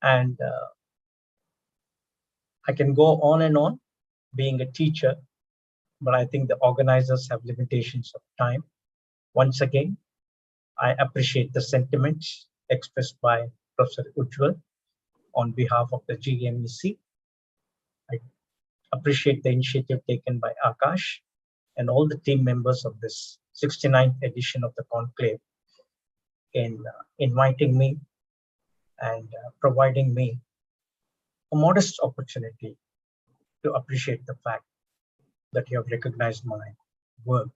Speaker 6: And I can go on and on being a teacher, but I think the organizers have limitations of time. Once again, I appreciate the sentiments expressed by Professor Ujjwal on behalf of the GMEC. I appreciate the initiative taken by Akash and all the team members of this 69th edition of the conclave in inviting me and providing me a modest opportunity to appreciate the fact that you have recognized my work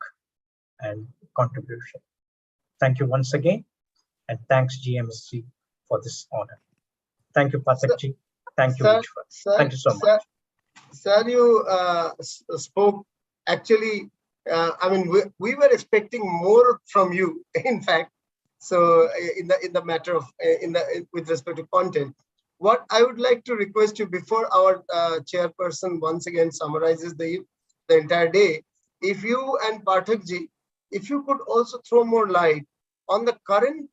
Speaker 6: and contribution. Thank you once again, and thanks GMC for this honor. Thank you, Pathakji. Thank you, Ujjwal. Thank you so much.
Speaker 1: Sir, you spoke actually, I mean, we were expecting more from you, in fact. So in the matter of, with respect to content, what I would like to request you before our chairperson once again summarizes the entire day, if you and Pathakji, if you could also throw more light on the current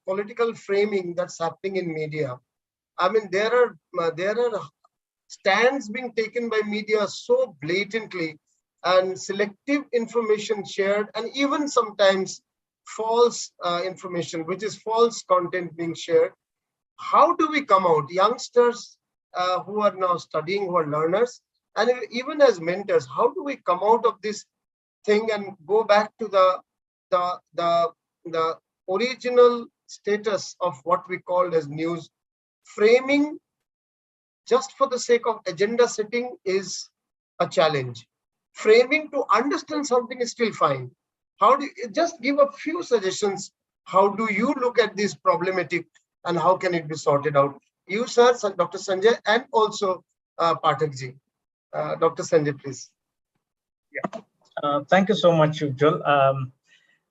Speaker 1: political framing that's happening in media. I mean, there are stands being taken by media so blatantly, and selective information shared, and even sometimes false information, which is false content being shared. How do we come out, youngsters who are now studying, who are learners, and even as mentors, how do we come out of this thing and go back to the original status of what we called as news? Framing just for the sake of agenda setting is a challenge. Framing to understand something is still fine. How do you just give a few suggestions? How do you look at this problematic and how can it be sorted out? You, sir, Dr. Sanjay, and also Pathakji. Dr. Sanjay, please.
Speaker 6: Yeah. Thank you so much, Ujjwal.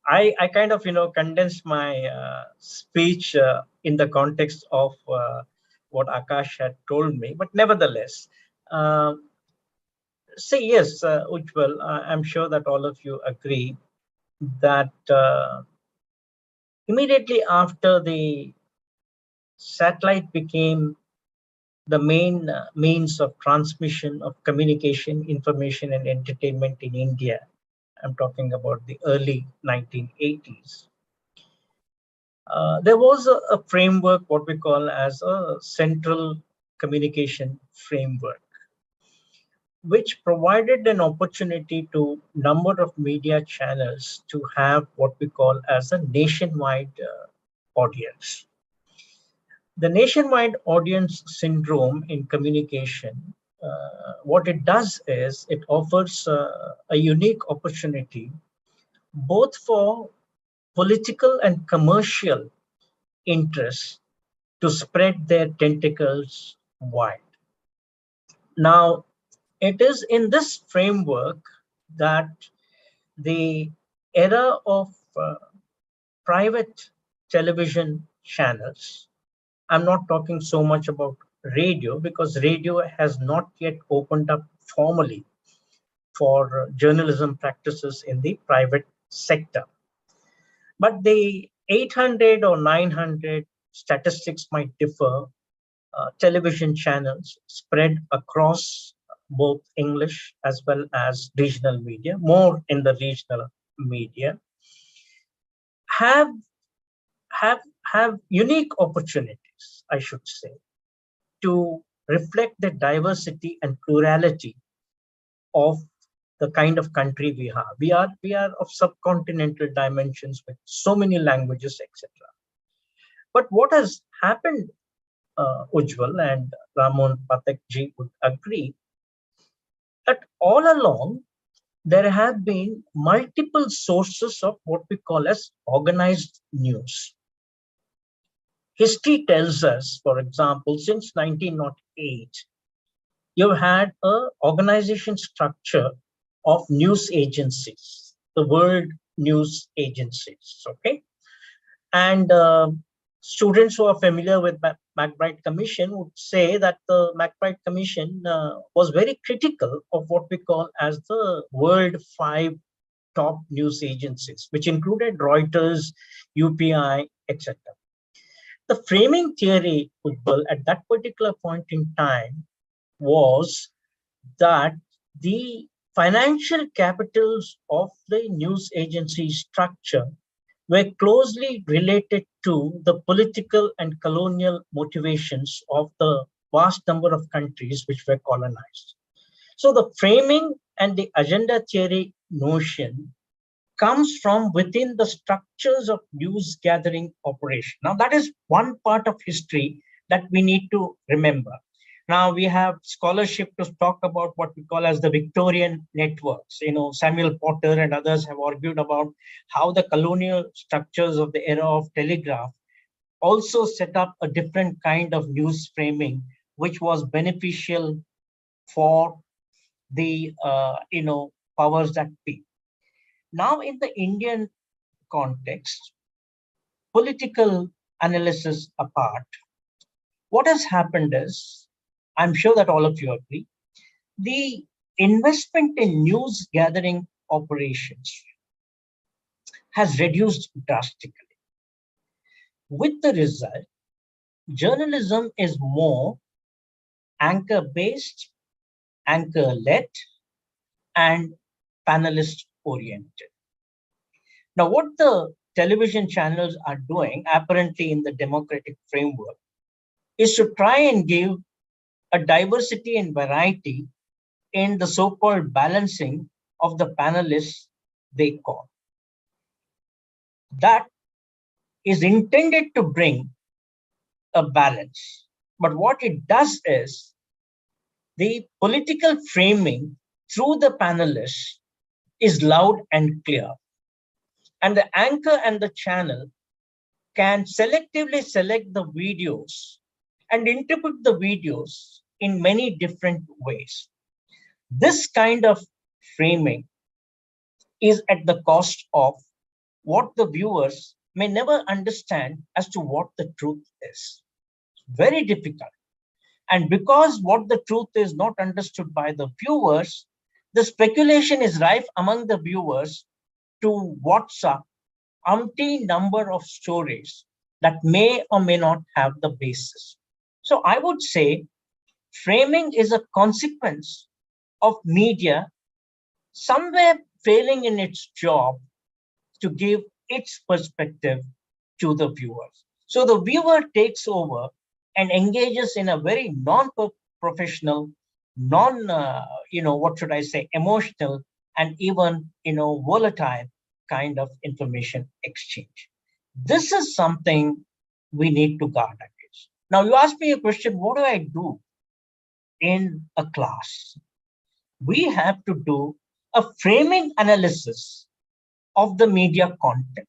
Speaker 6: I kind of, condensed my speech in the context of what Akash had told me, but nevertheless, say yes, Ujjwal, I'm sure that all of you agree that immediately after the satellite became the main means of transmission of communication, information, and entertainment in India, I'm talking about the early 1980s. There was a framework, what we call as a central communication framework, which provided an opportunity to number of media channels to have what we call as a nationwide audience. The nationwide audience syndrome in communication, what it does is it offers a unique opportunity both for political and commercial interests to spread their tentacles wide. Now, it is in this framework that the era of private television channels, I'm not talking so much about radio because radio has not yet opened up formally for journalism practices in the private sector. But the 800 or 900 statistics might differ. Television channels spread across both English as well as regional media, more in the regional media, have unique opportunities, I should say, to reflect the diversity and plurality of the kind of country we have. We are of subcontinental dimensions with so many languages, etc. But what has happened, Ujjwal and Ramon Pathak ji would agree, that all along there have been multiple sources of what we call as organized news. History tells us, for example, since 1908, you've had an organization structure of news agencies, the world news agencies, okay? And students who are familiar with McBride Commission would say that the McBride Commission was very critical of what we call as the world 5 top news agencies, which included Reuters, UPI, etc. The framing theory at that particular point in time was that the financial capitals of the news agency structure were closely related to the political and colonial motivations of the vast number of countries which were colonized. So the framing and the agenda theory notion comes from within the structures of news gathering operation. Now that is one part of history that we need to remember. Now we have scholarship to talk about what we call as the Victorian networks. You know, Samuel Potter and others have argued about how the colonial structures of the era of telegraph also set up a different kind of news framing, which was beneficial for the powers that be. Now in the Indian context, political analysis apart, what has happened is, I'm sure that all of you agree, the investment in news gathering operations has reduced drastically. With the result, journalism is more anchor-based, anchor-led, and panelist-oriented. Now, what the television channels are doing, apparently in the democratic framework, is to try and give a diversity and variety in the so-called balancing of the panelists they call. That is intended to bring a balance. But what it does is the political framing through the panelists is loud and clear. And the anchor and the channel can selectively select the videos and interpret the videos in many different ways. This kind of framing is at the cost of what the viewers may never understand as to what the truth is. It's very difficult. And because what the truth is not understood by the viewers, the speculation is rife among the viewers to WhatsApp umpteen number of stories that may or may not have the basis. So I would say framing is a consequence of media somewhere failing in its job to give its perspective to the viewers. So the viewer takes over and engages in a very non-professional, what should I say, emotional and even, volatile kind of information exchange. This is something we need to guard against. Now, you asked me a question, what do I do in a class? We have to do a framing analysis of the media content.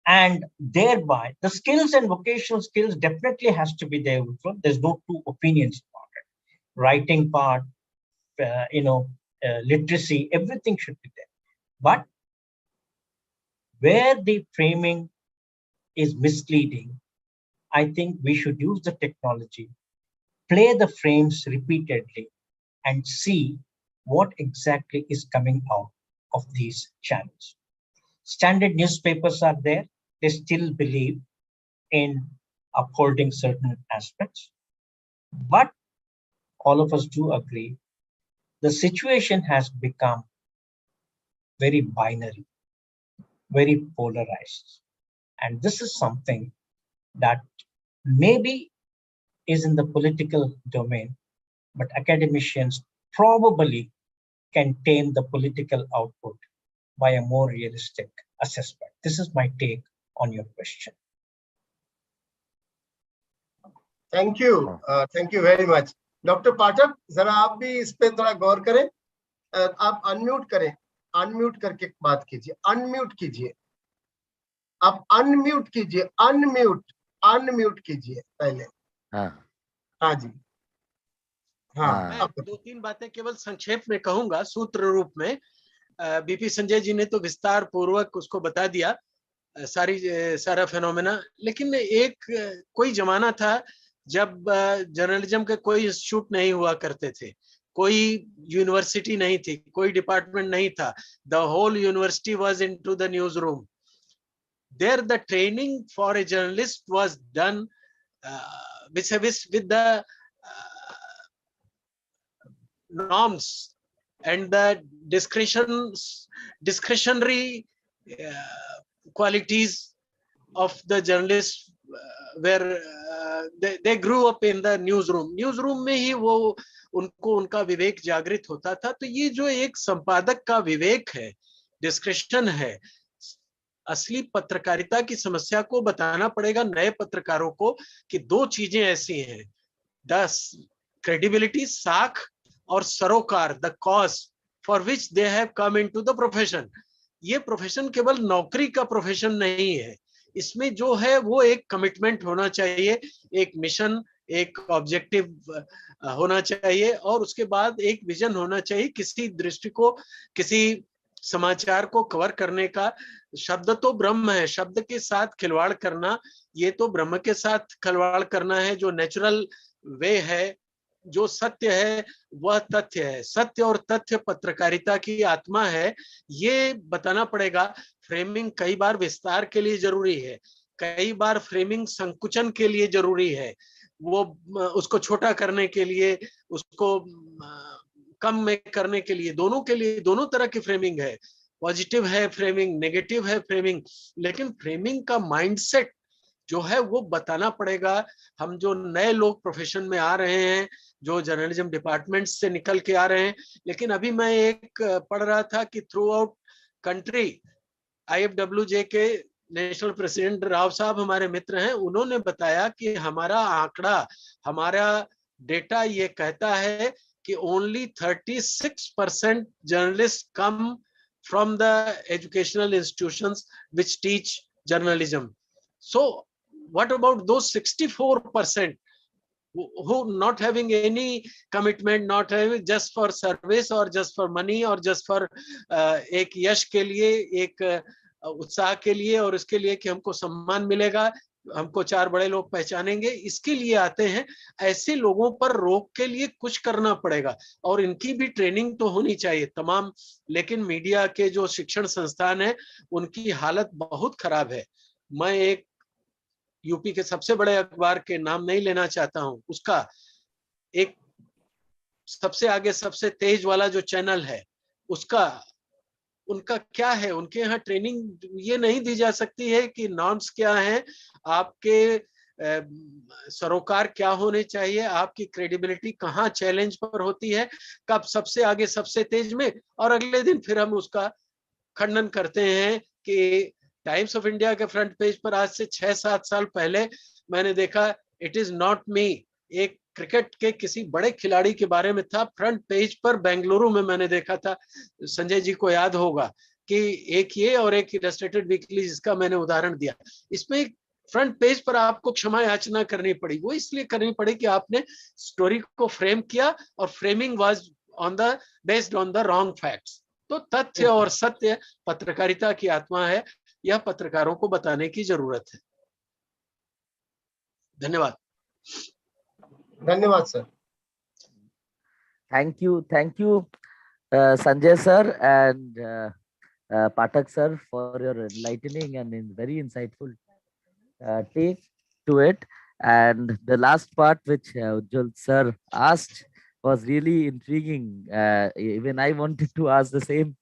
Speaker 6: And thereby, the skills and vocational skills definitely has to be there. There's no two opinions about it. Writing part, literacy, everything should be there. But where the framing is misleading, I think we should use the technology, play the frames repeatedly, and see what exactly is coming out of these channels. Standard newspapers are there. They still believe in upholding certain aspects. But all of us do agree, the situation has become very binary, very polarized. And this is something that maybe is in the political domain, but academicians probably can tame the political output by a more realistic assessment. This is my take on your question.
Speaker 1: Thank you very much. Doctor Pathak, जरा आप भी इस पे थोड़ा गौर करें। आप unmute करें, unmute करके बात कीजिए, अनम्यूट कीजिए, आप अनम्यूट कीजिए, अनम्यूट कीजिए पहले। हाँ जी, हाँ।
Speaker 5: मैं 2-3 बातें केवल संक्षेप में कहूंगा सूत्र रूप में। बीपी संजय जी ने तो विस्तार पूर्वक उसको बता दिया सारा फेनोमेना। लेकिन एक कोई जमाना था जब जर्नलिज्म के कोई इंस्टीट्यूट नहीं हुआ करते थे, कोई यूनिवर्सिटी नहीं थी, कोई डिपार्टमेंट नहीं था। The whole university was into the news room. There the training for a journalist was done with the norms and the discretionary qualities of the journalists where they grew up in the newsroom में ही वो उनको उनका विवेक जागृत होता था। तो ये जो एक संपादक का विवेक है, डिस्क्रिशन है, असली पत्रकारिता की समस्या को बताना पड़ेगा नए पत्रकारों को कि दो चीजें ऐसी हैं, द क्रेडिबिलिटी, साख, और सरोकार, the cause for which they have come into the profession. ये प्रोफेशन केवल नौकरी का प्रोफेशन नहीं है, इसमें जो है वो एक कमिटमेंट होना चाहिए, एक मिशन, एक ऑब्जेक्टिव होना चाहिए, और उसके बाद एक विजन होना चाहिए किसी दृष्टि को, किसी समाचार को कवर करने का। शब्द तो ब्रह्म है, शब्द के साथ खिलवाड़ करना ये तो ब्रह्म के साथ खिलवाड़ करना है। जो नेचुरल वे है, जो सत्य है वह तथ्य है, सत्य और तथ्य पत्रकारिता की आत्मा है, ये बताना पड़ेगा। फ्रेमिंग कई बार विस्तार के लिए जरूरी है, कई बार फ्रेमिंग संकुचन के लिए जरूरी है, वो उसको छोटा करने के लिए, उसको कम में करने के लिए, दोनों के लिए दोनों तरह की फ्रेमिंग है। पॉजिटिव है फ्रेमिंग, नेगेटिव है फ्रेमिंग, लेकिन फ्रेमिंग का माइंडसेट जो है वो बताना पड़ेगा। हम जो नए लोग प्रोफेशन में आ रहे हैं, जो जर्नलिज्म डिपार्टमेंट से निकल के आ रहे हैं, लेकिन अभी मैं एक पढ़ रहा था कि थ्रू आउट कंट्री IFWJ के नेशनल प्रेसिडेंट राव साहब हमारे मित्र हैं, उन्होंने बताया कि हमारा आंकड़ा, हमारा डेटा ये कहता है कि only 36% journalist come from the educational institutions which teach journalism. So what about those 64% who not having any commitment, not having just for service or just for money or just for एक यश के लिए, एक उत्साह के लिए, और इसके लिए कि हमको सम्मान मिलेगा, हमको चार बड़े लोग पहचानेंगे, इसके लिए आते हैं। ऐसे लोगों पर रोक के लिए कुछ करना पड़ेगा, और इनकी भी ट्रेनिंग तो होनी चाहिए तमाम। लेकिन मीडिया के जो शिक्षण संस्थान है उनकी हालत बहुत खराब है। मैं एक यूपी के सबसे बड़े अखबार के नाम नहीं लेना चाहता हूं, उसका एक सबसे आगे सबसे तेज वाला जो चैनल है, उसका उनका क्या है, उनके यहाँ ट्रेनिंग ये नहीं दी जा सकती है कि नॉर्म्स क्या हैं, आपके सरोकार क्या होने चाहिए, आपकी क्रेडिबिलिटी कहाँ चैलेंज पर होती है, कब सबसे आगे सबसे तेज में, और अगले दिन फिर हम उसका खंडन करते हैं कि टाइम्स ऑफ इंडिया के फ्रंट पेज पर आज से 6-7 साल पहले मैंने देखा, इट इज नॉट मी, एक क्रिकेट के किसी बड़े खिलाड़ी के बारे में था, फ्रंट पेज पर बेंगलुरु में मैंने देखा था, संजय जी को याद होगा कि एक ये और एक इलस्ट्रेटेड वीकली जिसका मैंने उदाहरण दिया, इसमें फ्रंट पेज पर आपको क्षमा याचना करनी पड़ी। वो इसलिए करनी पड़ी कि आपने स्टोरी को फ्रेम किया और framing was on the based on the wrong facts. तो तथ्य और सत्य पत्रकारिता की आत्मा है, यह पत्रकारों को बताने की जरूरत है। धन्यवाद।
Speaker 1: धन्यवाद sir.
Speaker 2: Thank you, Sanjay sir and Pathak sir for your enlightening and very insightful take to it. And the last part which Ujjwal sir asked was really intriguing. Even I wanted to ask the same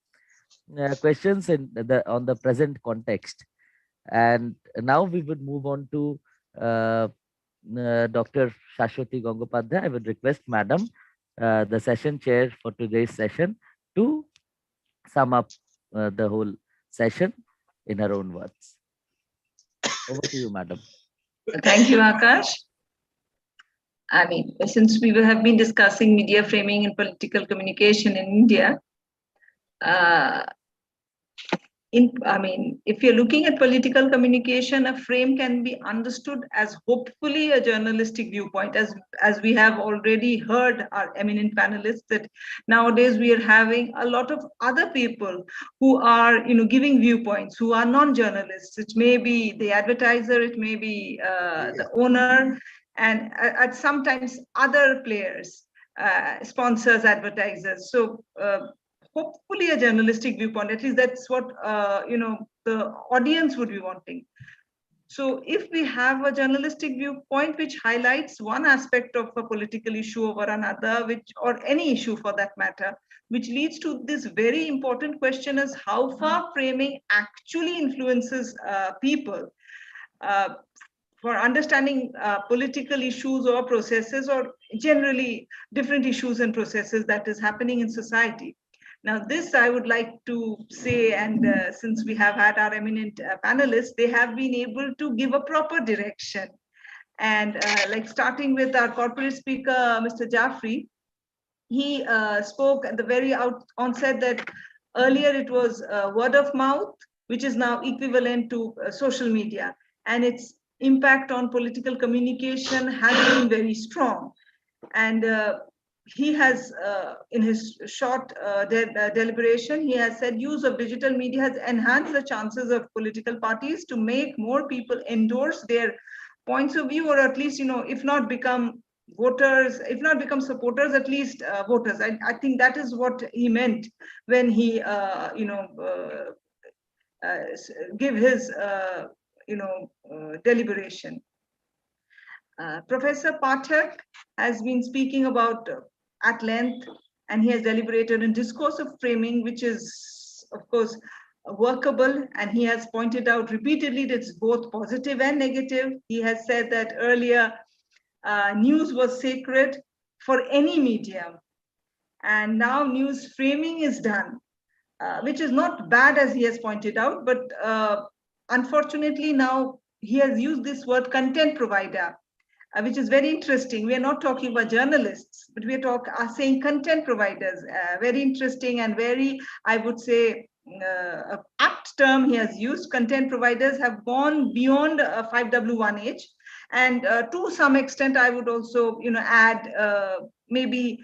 Speaker 2: questions on the present context. And now we would move on to Dr. Shashwati Gangopadhyay. I would request Madam, the session chair for today's session, to sum up the whole session in her own words. Over to you, Madam.
Speaker 3: Thank you, Akash. I mean, since we have been discussing media framing and political communication in India, if you're looking at political communication, a frame can be understood as hopefully a journalistic viewpoint, as we have already heard our eminent panelists, that nowadays we are having a lot of other people who are, giving viewpoints, who are non-journalists. It may be the advertiser, it may be the owner, and at sometimes other players, sponsors, advertisers. So hopefully a journalistic viewpoint, at least that's what the audience would be wanting. So if we have a journalistic viewpoint which highlights one aspect of a political issue over another, or any issue for that matter, which leads to this very important question is how far framing actually influences people for understanding political issues or processes, or generally different issues and processes that is happening in society. Now, this I would like to say, and since we have had our eminent panelists, they have been able to give a proper direction. And like starting with our corporate speaker, Mr. Jaffrey, he spoke at the very onset that earlier it was word of mouth, which is now equivalent to social media. And its impact on political communication has been very strong. And he has, in his short deliberation, he has said use of digital media has enhanced the chances of political parties to make more people endorse their points of view, or at least, if not become voters, if not become supporters, at least voters. I think that is what he meant when he, give his, deliberation. Professor Pathak has been speaking about at length, and he has deliberated in discourse of framing, which is, of course, workable, and he has pointed out repeatedly that it's both positive and negative. He has said that earlier news was sacred for any medium, and now news framing is done, which is not bad, as he has pointed out, but unfortunately now he has used this word content provider, which is very interesting. We are not talking about journalists, but we are saying content providers. Very interesting and very, I would say, apt term he has used. Content providers have gone beyond 5W1H, and to some extent, I would also, add maybe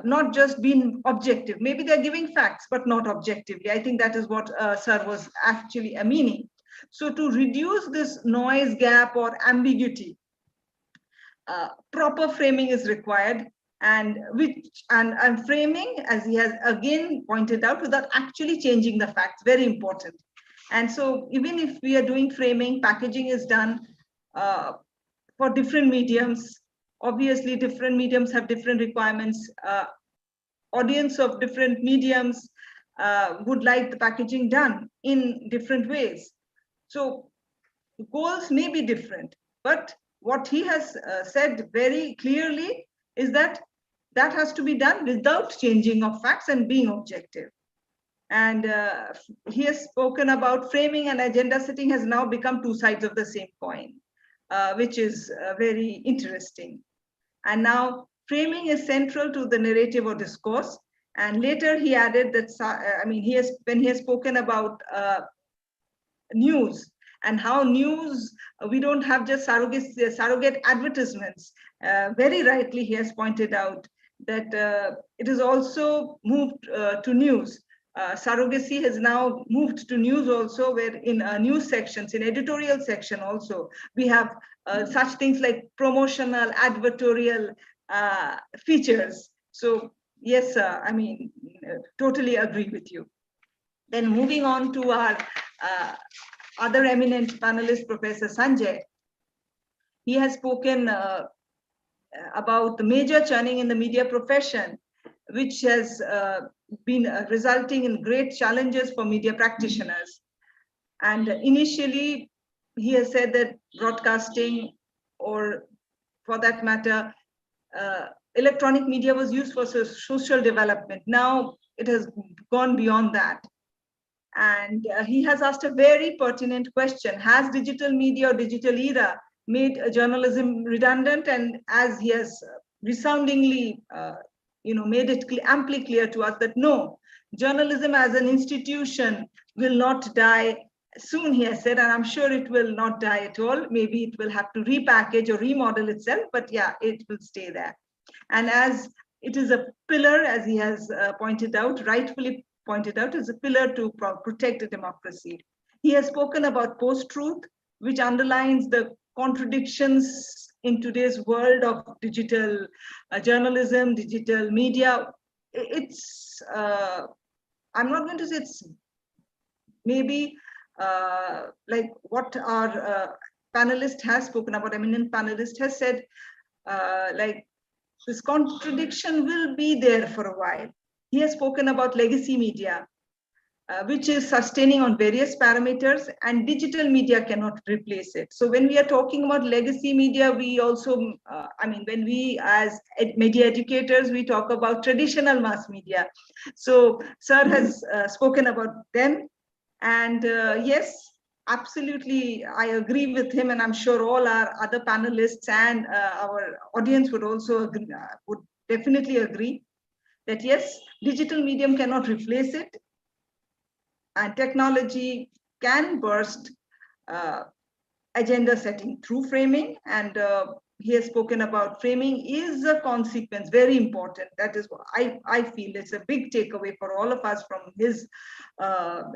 Speaker 3: not just being objective. Maybe they're giving facts, but not objectively. I think that is what Sir was actually meaning. So to reduce this noise gap or ambiguity, proper framing is required, and framing, as he has again pointed out, without actually changing the facts, very important. And so even if we are doing framing, packaging is done for different mediums. Obviously, different mediums have different requirements. Audience of different mediums would like the packaging done in different ways. So goals may be different, but what he has said very clearly is that that has to be done without changing of facts and being objective. And he has spoken about framing and agenda setting has now become two sides of the same coin, which is very interesting. And now framing is central to the narrative or discourse. And later he added that, when he has spoken about news and how news, we don't have just surrogate advertisements. Very rightly, he has pointed out that it is also moved to news. Surrogacy has now moved to news also, where in news sections, in editorial section also, we have such things like promotional, advertorial features. So yes, totally agree with you. Then moving on to our other eminent panelist, Professor Sanjay. He has spoken about the major churning in the media profession, which has been resulting in great challenges for media practitioners. And initially, he has said that broadcasting, or for that matter, electronic media was used for social development. Now it has gone beyond that. And he has asked a very pertinent question. Has digital media or digital era made journalism redundant? And as he has resoundingly made it amply clear to us that no, journalism as an institution will not die soon, he has said, and I'm sure it will not die at all. Maybe it will have to repackage or remodel itself, but yeah, it will stay there. And as it is a pillar, as he has pointed out, rightfully pointed out, is a pillar to protect a democracy. He has spoken about post-truth, which underlines the contradictions in today's world of digital journalism, digital media. It's, I'm not going to say it's maybe like what our panelist has spoken about, eminent panelist has said, like this contradiction will be there for a while. He has spoken about legacy media, which is sustaining on various parameters, and digital media cannot replace it. So when we are talking about legacy media, we also, when we as media educators, we talk about traditional mass media. So Sir has spoken about them. And yes, absolutely, I agree with him, and I'm sure all our other panelists and our audience would also agree, would definitely agree that yes, digital medium cannot replace it, and technology can burst agenda setting through framing. And he has spoken about framing is a consequence, very important. That is what I feel it's a big takeaway for all of us from his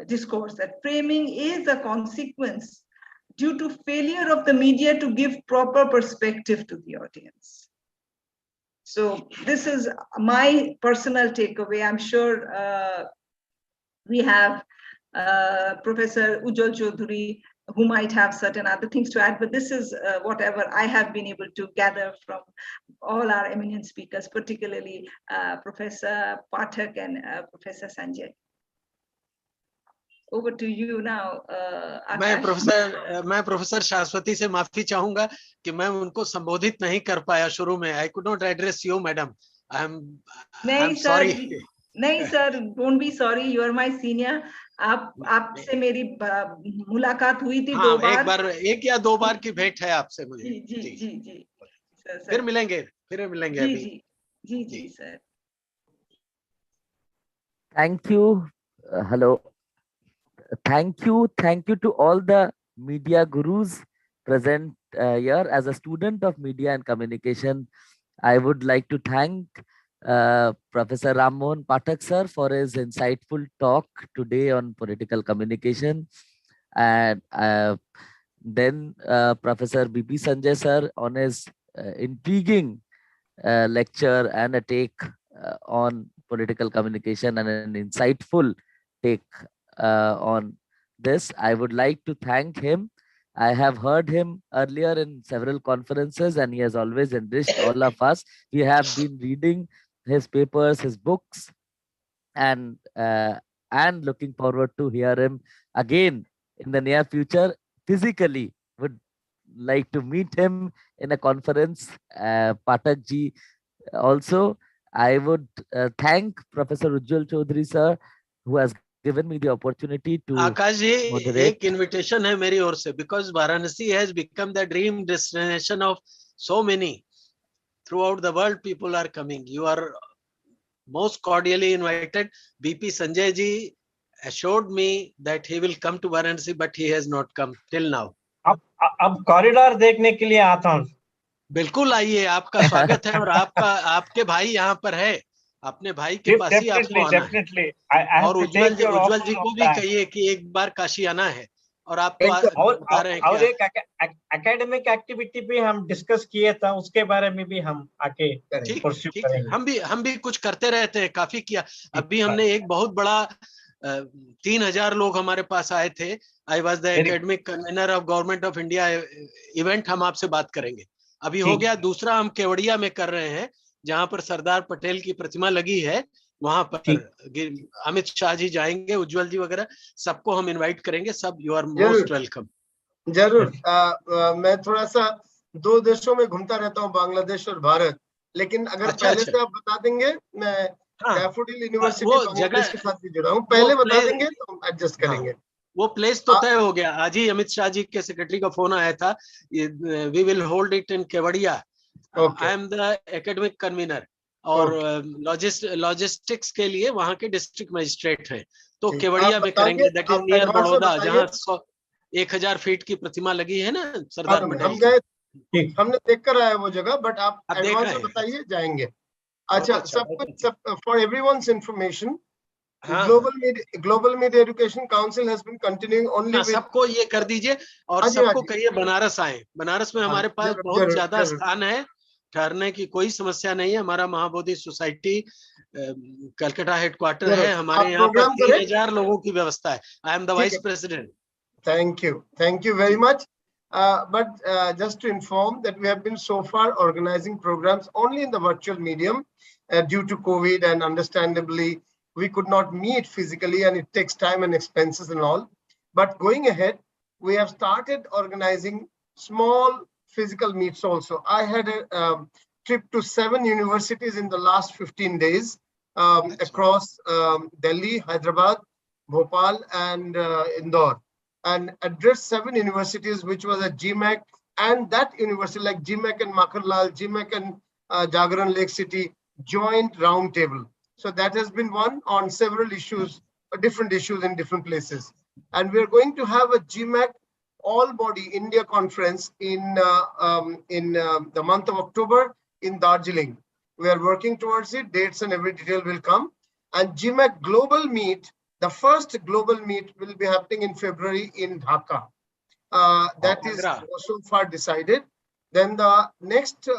Speaker 3: discourse, that framing is a consequence due to failure of the media to give proper perspective to the audience. So this is my personal takeaway. I'm sure we have Professor Ujjwal Chaudhuri, who might have certain other things to add, but this is whatever I have been able to gather from all our eminent speakers, particularly Professor Pathak and Professor Sanjay. Over to you now, Akash.
Speaker 5: मैं professor शाश्वती से माफी चाहूंगा कि मैं उनको संबोधित नहीं कर पाया शुरू में. I could not address you, madam. I'm sorry.
Speaker 3: नहीं sir, don't be sorry, you are my senior. आपसे मेरी मुलाकात हुई थी 2 बार.
Speaker 5: एक या 2 बार की भेंट है आपसे मुझे.
Speaker 3: जी जी जी जी.
Speaker 5: फिर मिलेंगे अभी.
Speaker 3: जी sir.
Speaker 2: Thank you. Hello. Thank you to all the media gurus present here. As a student of media and communication, I would like to thank Professor Ram Mohan Pathak sir for his insightful talk today on political communication, and then Professor B.P. Sanjay sir on his intriguing lecture and a take on political communication and an insightful take on this. I would like to thank him. I have heard him earlier in several conferences, and he has always enriched all of us. We have been reading his papers, his books, and and looking forward to hear him again in the near future. Physically, would like to meet him in a conference. Pathak ji also. I would thank Professor Ujjwal Chaudhary sir, who has given me the opportunity to
Speaker 5: Akash ji,
Speaker 2: moderate.
Speaker 5: एक invitation है मेरी ओर से, because Varanasi has become the dream destination of so many throughout the world. People are coming. You are most cordially invited. BP Sanjay ji assured me that he will come to Varanasi, but he has not come till now.
Speaker 6: अब corridor देखने के लिए आता हूँ।
Speaker 5: बिल्कुल आइए, आपका स्वागत है, और आपके भाई यहाँ पर है, अपने भाई के पास ही आपको आना है। और उज्जवल जी को भी कहिए कि एक बार काशी आना है। और आप तो बता रहे हैं
Speaker 6: और एक एकेडमिक एक्टिविटी भी हम डिस्कस किए था, उसके बारे में भी हम आके
Speaker 5: ठीक है। हम भी कुछ करते रहते हैं, काफी किया। अभी हमने एक बहुत बड़ा 3000 लोग हमारे पास आए थे। I was the academic convener of government of India event. हम आपसे बात करेंगे। अभी हो गया। दूसरा हम केवड़िया में कर रहे हैं, जहां पर सरदार पटेल की प्रतिमा लगी है। वहां पर अमित शाह जी जाएंगे, उज्जवल जी वगैरह, सबको हम इनवाइट करेंगे। सब यू आर मोस्ट वेलकम।
Speaker 1: जरूर। मैं थोड़ा सा 2 देशों में घूमता रहता हूँ, बांग्लादेश और भारत। लेकिन अगर पहले से आप बता देंगे, मैं डैफोडिल यूनिवर्सिटी के साथ भी जुड़ा हूँ। पहले बता देंगे तो हम एडजस्ट करेंगे।
Speaker 5: वो प्लेस तो तय हो गया। आज ही अमित शाह जी के सेक्रेटरी का फोन आया था। We will hold it in Kevadia. I am the academic convener, और लॉजिस्टिक्स के लिए वहां के डिस्ट्रिक्ट मजिस्ट्रेट हैं। तो केवड़िया में करेंगे, दैट इज नियर बड़ौदा, जहाँ 1000 फीट की प्रतिमा लगी है ना सरदार पटेल।
Speaker 1: हम गए, हमने देख कर आया वो जगह, बट आप एडवांस में बताइए, जाएंगे। अच्छा, सब कुछ for everyone's information, Global Media Education Council has been continuing only with...
Speaker 5: सबको ये कर दीजिए, और सबको कहिए बनारस आए। बनारस में हमारे पास बहुत ज्यादा स्थान है, ठहरने की कोई समस्या नहीं है। हमारा महाबोधि सोसाइटी कलकत्ता हेडक्वार्टर है। हमारे यहाँ पर 3000 लोगों की व्यवस्था है। आई am the vice president.
Speaker 1: Thank you very much. But just to inform that we have been so far organizing programs only in the virtual medium due to COVID, and understandably we could not meet physically, and it takes time and expenses and all. But going ahead, we have started organizing small physical meets also. I had a trip to 7 universities in the last 15 days across Delhi, Hyderabad, Bhopal, and Indore, and addressed 7 universities, which was a GMAC, and that university like GMAC and Makhanlal, GMAC and Jagran Lake City joint round table. So that has been one on several issues, different issues in different places. And we're going to have a GMAC all-body India conference in the month of October in Darjeeling. We are working towards it. Dates and every detail will come. And GMAC Global Meet, the first global meet, will be happening in February in Dhaka. That is so far decided. Then the next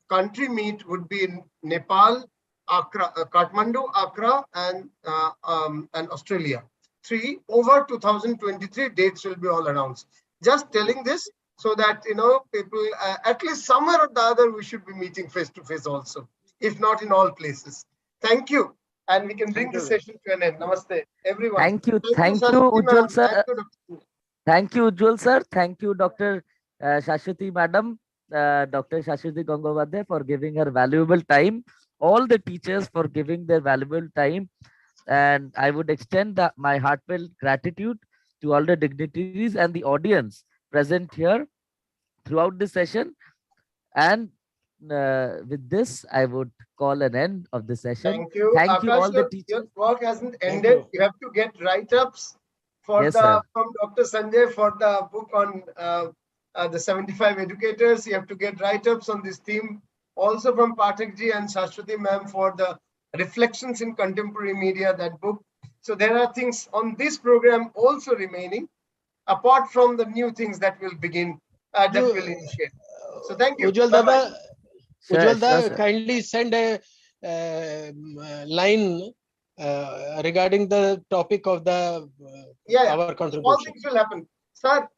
Speaker 1: country meet would be in Nepal, Accra, Kathmandu, Accra, and Australia. 3 over 2023 dates will be all announced. Just telling this so that people at least somewhere or the other we should be meeting face to face also, if not in all places. Thank you, and we can bring the session to an end. Namaste, everyone.
Speaker 2: Thank you, Ujjwal sir. Thank you, Ujjwal sir. Thank you, Dr. Shashwati madam, Dr. Shashwati Gangavade, for giving her valuable time. All the teachers for giving their valuable time. And I would extend my heartfelt gratitude to all the dignitaries and the audience present here throughout this session. And with this, I would call an end of the session.
Speaker 1: Thank you.
Speaker 2: Thank you,
Speaker 1: Akash,
Speaker 2: all the teachers.
Speaker 1: Your work hasn't ended. You have to get write-ups from Dr. Sanjay for the book on the 75 educators. You have to get write-ups on this theme. Also from Pathak ji and Shashwati ma'am for the reflections in contemporary media, that book. So there are things on this program also remaining, apart from the new things that will begin, that will initiate. So thank you.
Speaker 5: Ujjwal Dada, kindly send a line regarding the topic of the our contribution.
Speaker 1: All things will happen. Sir,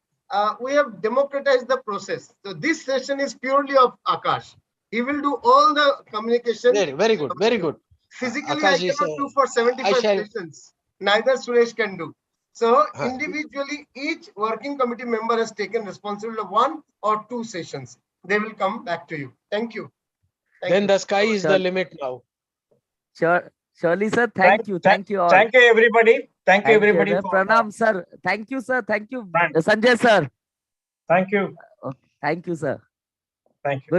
Speaker 1: we have democratized the process. So this session is purely of Akash. He will do all the communication.
Speaker 5: Very good.
Speaker 1: Physically, I
Speaker 7: Akash ji,
Speaker 1: cannot
Speaker 7: sir,
Speaker 1: do for 75
Speaker 7: shall-
Speaker 1: sessions. Neither Suresh can do. So
Speaker 7: Huh.
Speaker 1: individually, each working committee member has taken responsibility of 1 or 2 sessions. They will come back to you. Thank you. Thank
Speaker 7: then
Speaker 1: you.
Speaker 7: the sky is the
Speaker 2: Sure.
Speaker 7: limit now.
Speaker 2: Sure, surely, sir. Thank you all.
Speaker 6: Thank you, everybody. Thank you,
Speaker 2: Thank you.
Speaker 6: everybody. For
Speaker 2: Pranam, sir. Thank you, sir. Thank you,
Speaker 6: Thank-
Speaker 2: Sanjay, sir.
Speaker 6: Thank you.
Speaker 2: Thank you, sir.
Speaker 6: Thank you.